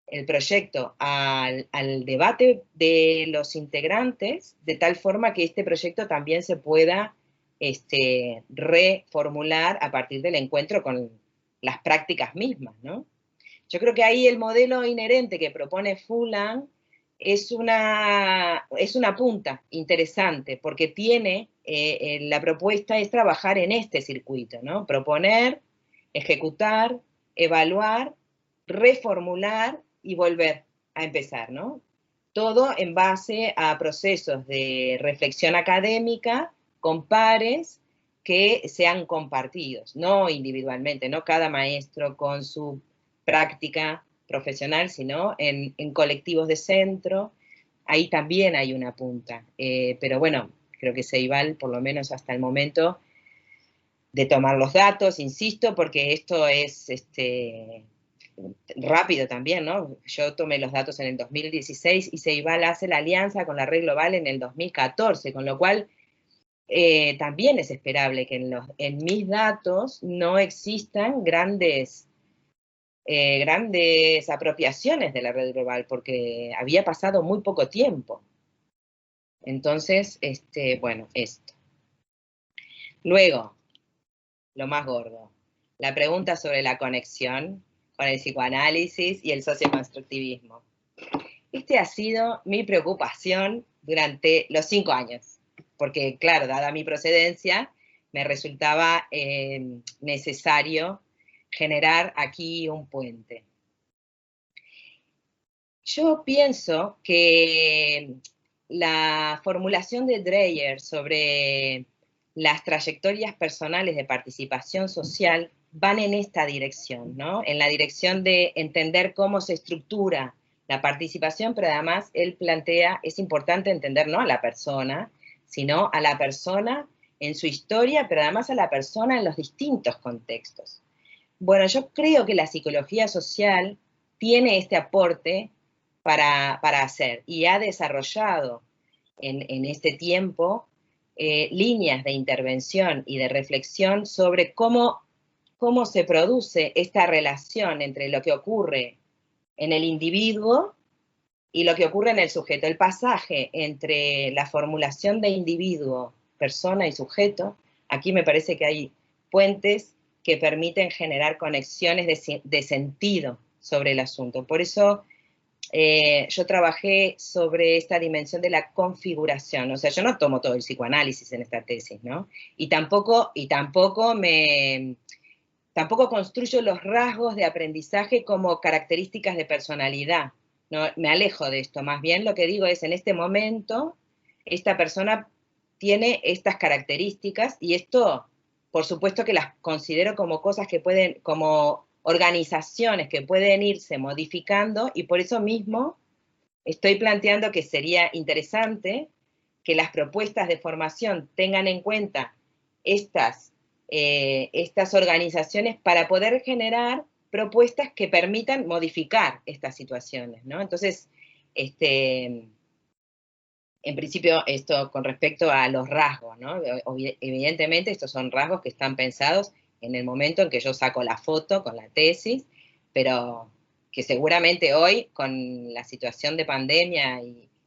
el proyecto al debate de los integrantes, de tal forma que este proyecto también se pueda reformular a partir del encuentro con las prácticas mismas, ¿no? Yo creo que ahí el modelo inherente que propone Fulan es una punta interesante, porque tiene, la propuesta es trabajar en este circuito, ¿no? Proponer, ejecutar, evaluar, reformular y volver a empezar, ¿no? Todo en base a procesos de reflexión académica con pares que sean compartidos, no individualmente, no cada maestro con su práctica profesional, sino en colectivos de centro. Ahí también hay una punta. Pero bueno, creo que Ceibal, por lo menos hasta el momento, de tomar los datos, insisto, porque esto es rápido también, ¿no? Yo tomé los datos en el 2016 y Ceibal hace la alianza con la Red Global en el 2014, con lo cual también es esperable que en mis datos no existan grandes apropiaciones de la Red Global, porque había pasado muy poco tiempo. Entonces, bueno, esto. Luego, lo más gordo, la pregunta sobre la conexión con el psicoanálisis y el socioconstructivismo. Ha sido mi preocupación durante los 5 años, porque, claro, dada mi procedencia, me resultaba necesario generar aquí un puente. Yo pienso que la formulación de Dreyer sobre las trayectorias personales de participación social van en esta dirección, ¿no? En la dirección de entender cómo se estructura la participación, pero además él plantea, es importante entender no a la persona, sino a la persona en su historia, pero además a la persona en los distintos contextos. Bueno, yo creo que la psicología social tiene este aporte para hacer y ha desarrollado en este tiempo líneas de intervención y de reflexión sobre cómo se produce esta relación entre lo que ocurre en el individuo y lo que ocurre en el sujeto. El pasaje entre la formulación de individuo, persona y sujeto, aquí me parece que hay puentes que permiten generar conexiones de sentido sobre el asunto. Por eso yo trabajé sobre esta dimensión de la configuración. O sea, yo no tomo todo el psicoanálisis en esta tesis, ¿no? Y tampoco construyo los rasgos de aprendizaje como características de personalidad. No, me alejo de esto. Más bien lo que digo es, en este momento, esta persona tiene estas características y esto, por supuesto que las considero como cosas que pueden, como organizaciones que pueden irse modificando, y por eso mismo estoy planteando que sería interesante que las propuestas de formación tengan en cuenta estas organizaciones para poder generar propuestas que permitan modificar estas situaciones, ¿no? Entonces, en principio, esto con respecto a los rasgos, ¿no? Evidentemente, estos son rasgos que están pensados en el momento en que yo saco la foto con la tesis, pero que seguramente hoy, con la situación de pandemia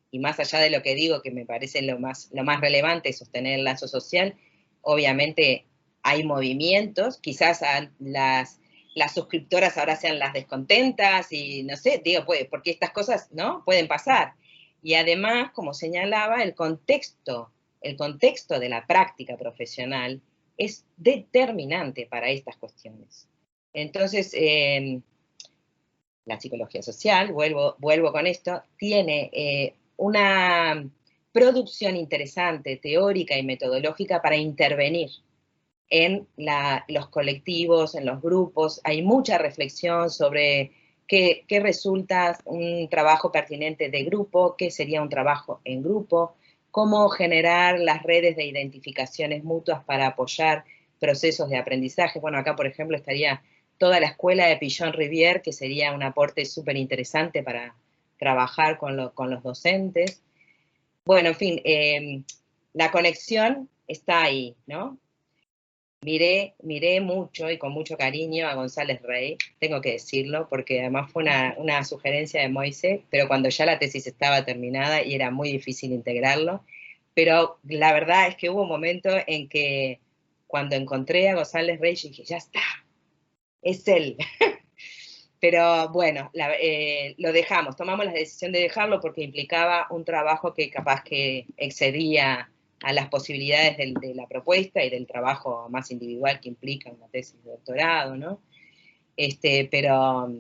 y más allá de lo que digo, que me parece lo más relevante, sostener el lazo social, obviamente hay movimientos, quizás las suscriptoras ahora sean las descontentas y no sé, digo, porque estas cosas, ¿no?, pueden pasar. Y además, como señalaba, el contexto de la práctica profesional es determinante para estas cuestiones. Entonces, la psicología social, vuelvo con esto, tiene una producción interesante, teórica y metodológica para intervenir en los colectivos, en los grupos. Hay mucha reflexión sobre qué resulta un trabajo pertinente de grupo, qué sería un trabajo en grupo, cómo generar las redes de identificaciones mutuas para apoyar procesos de aprendizaje. Bueno, acá, por ejemplo, estaría toda la escuela de Pichon-Rivière, que sería un aporte súper interesante para trabajar con los docentes. Bueno, en fin, la conexión está ahí, ¿no? Miré mucho y con mucho cariño a González Rey, tengo que decirlo, porque además fue una sugerencia de Moise, pero cuando ya la tesis estaba terminada y era muy difícil integrarlo. Pero la verdad es que hubo un momento en que cuando encontré a González Rey, yo dije, ya está, es él. Pero bueno, lo dejamos, tomamos la decisión de dejarlo porque implicaba un trabajo que capaz que excedía a las posibilidades de la propuesta y del trabajo más individual que implica una tesis de doctorado, ¿no? Pero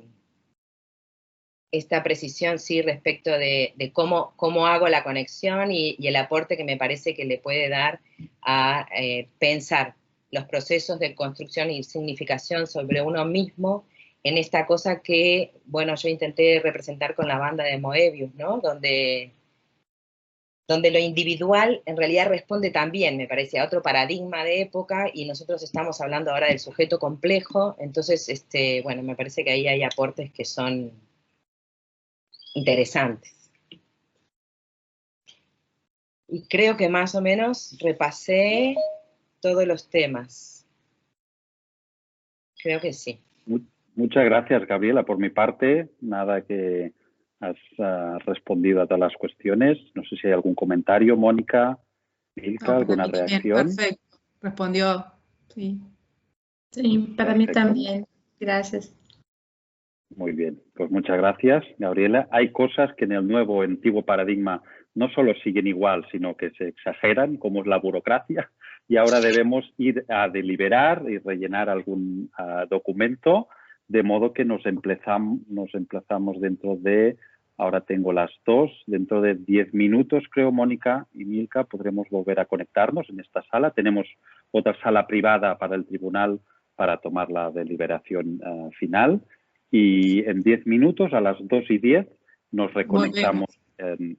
esta precisión sí respecto de cómo hago la conexión y el aporte que me parece que le puede dar a pensar los procesos de construcción y significación sobre uno mismo en esta cosa que, bueno, yo intenté representar con la banda de Moebius, ¿no? Donde lo individual en realidad responde también, me parece, a otro paradigma de época, y nosotros estamos hablando ahora del sujeto complejo. Entonces, bueno, me parece que ahí hay aportes que son interesantes. Y creo que más o menos repasé todos los temas. Creo que sí. Muchas gracias, Gabriela. Por mi parte, nada, que has respondido a todas las cuestiones. No sé si hay algún comentario, Mónica, Milka, alguna reacción. Perfecto, respondió, sí. Sí, para mí también. Gracias. Muy bien, pues muchas gracias, Gabriela. Hay cosas que en el nuevo, antiguo paradigma no solo siguen igual, sino que se exageran, como es la burocracia, y ahora debemos ir a deliberar y rellenar algún documento, de modo que nos emplazamos dentro de, ahora tengo las 2, dentro de 10 minutos, creo, Mónica y Milka, podremos volver a conectarnos en esta sala. Tenemos otra sala privada para el tribunal para tomar la deliberación final. Y en 10 minutos, a las 2:10, nos reconectamos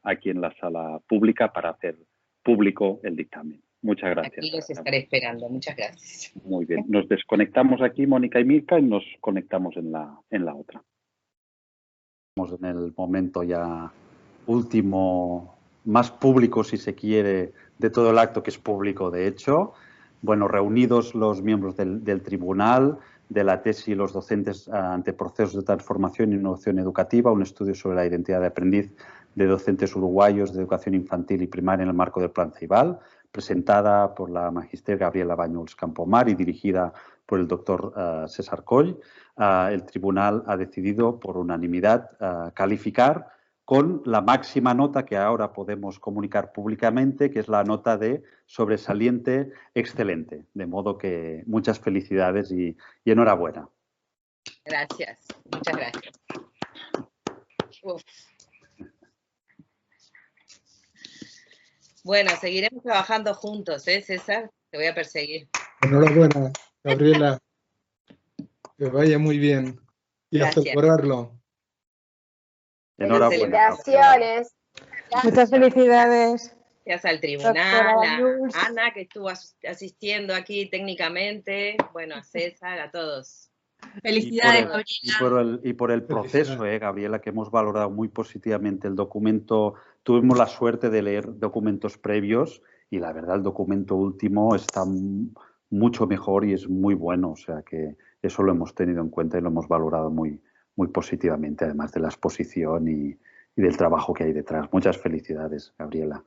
aquí en la sala pública para hacer público el dictamen. Muchas gracias. Aquí los estaré esperando. Muchas gracias. Muy bien. Nos desconectamos aquí, Mónica y Milka, y nos conectamos en la otra. Estamos en el momento ya último, más público, si se quiere, de todo el acto, que es público, de hecho. Bueno, reunidos los miembros del tribunal, de la tesis y los docentes ante procesos de transformación e innovación educativa, un estudio sobre la identidad de aprendiz de docentes uruguayos de educación infantil y primaria en el marco del Plan Ceibal. presentada por la magíster Gabriela Bañuls Campomar y dirigida por el doctor César Coll. El tribunal ha decidido por unanimidad calificar con la máxima nota que ahora podemos comunicar públicamente, que es la nota de sobresaliente excelente. De modo que muchas felicidades y enhorabuena. Gracias, muchas gracias. Uf. Bueno, seguiremos trabajando juntos, ¿eh, César? Te voy a perseguir. Enhorabuena, Gabriela. Que vaya muy bien. Y a Gracias. celebrarlo. Enhorabuena. Felicitaciones. Muchas felicidades. Gracias al Doctora tribunal, a Bañuls. Ana, que estuvo asistiendo aquí técnicamente, bueno, a César, a todos. Felicidades, Y por el proceso, Gabriela, que hemos valorado muy positivamente el documento. Tuvimos la suerte de leer documentos previos y la verdad el documento último está mucho mejor y es muy bueno. O sea que eso lo hemos tenido en cuenta y lo hemos valorado muy positivamente, además de la exposición y del trabajo que hay detrás. Muchas felicidades, Gabriela.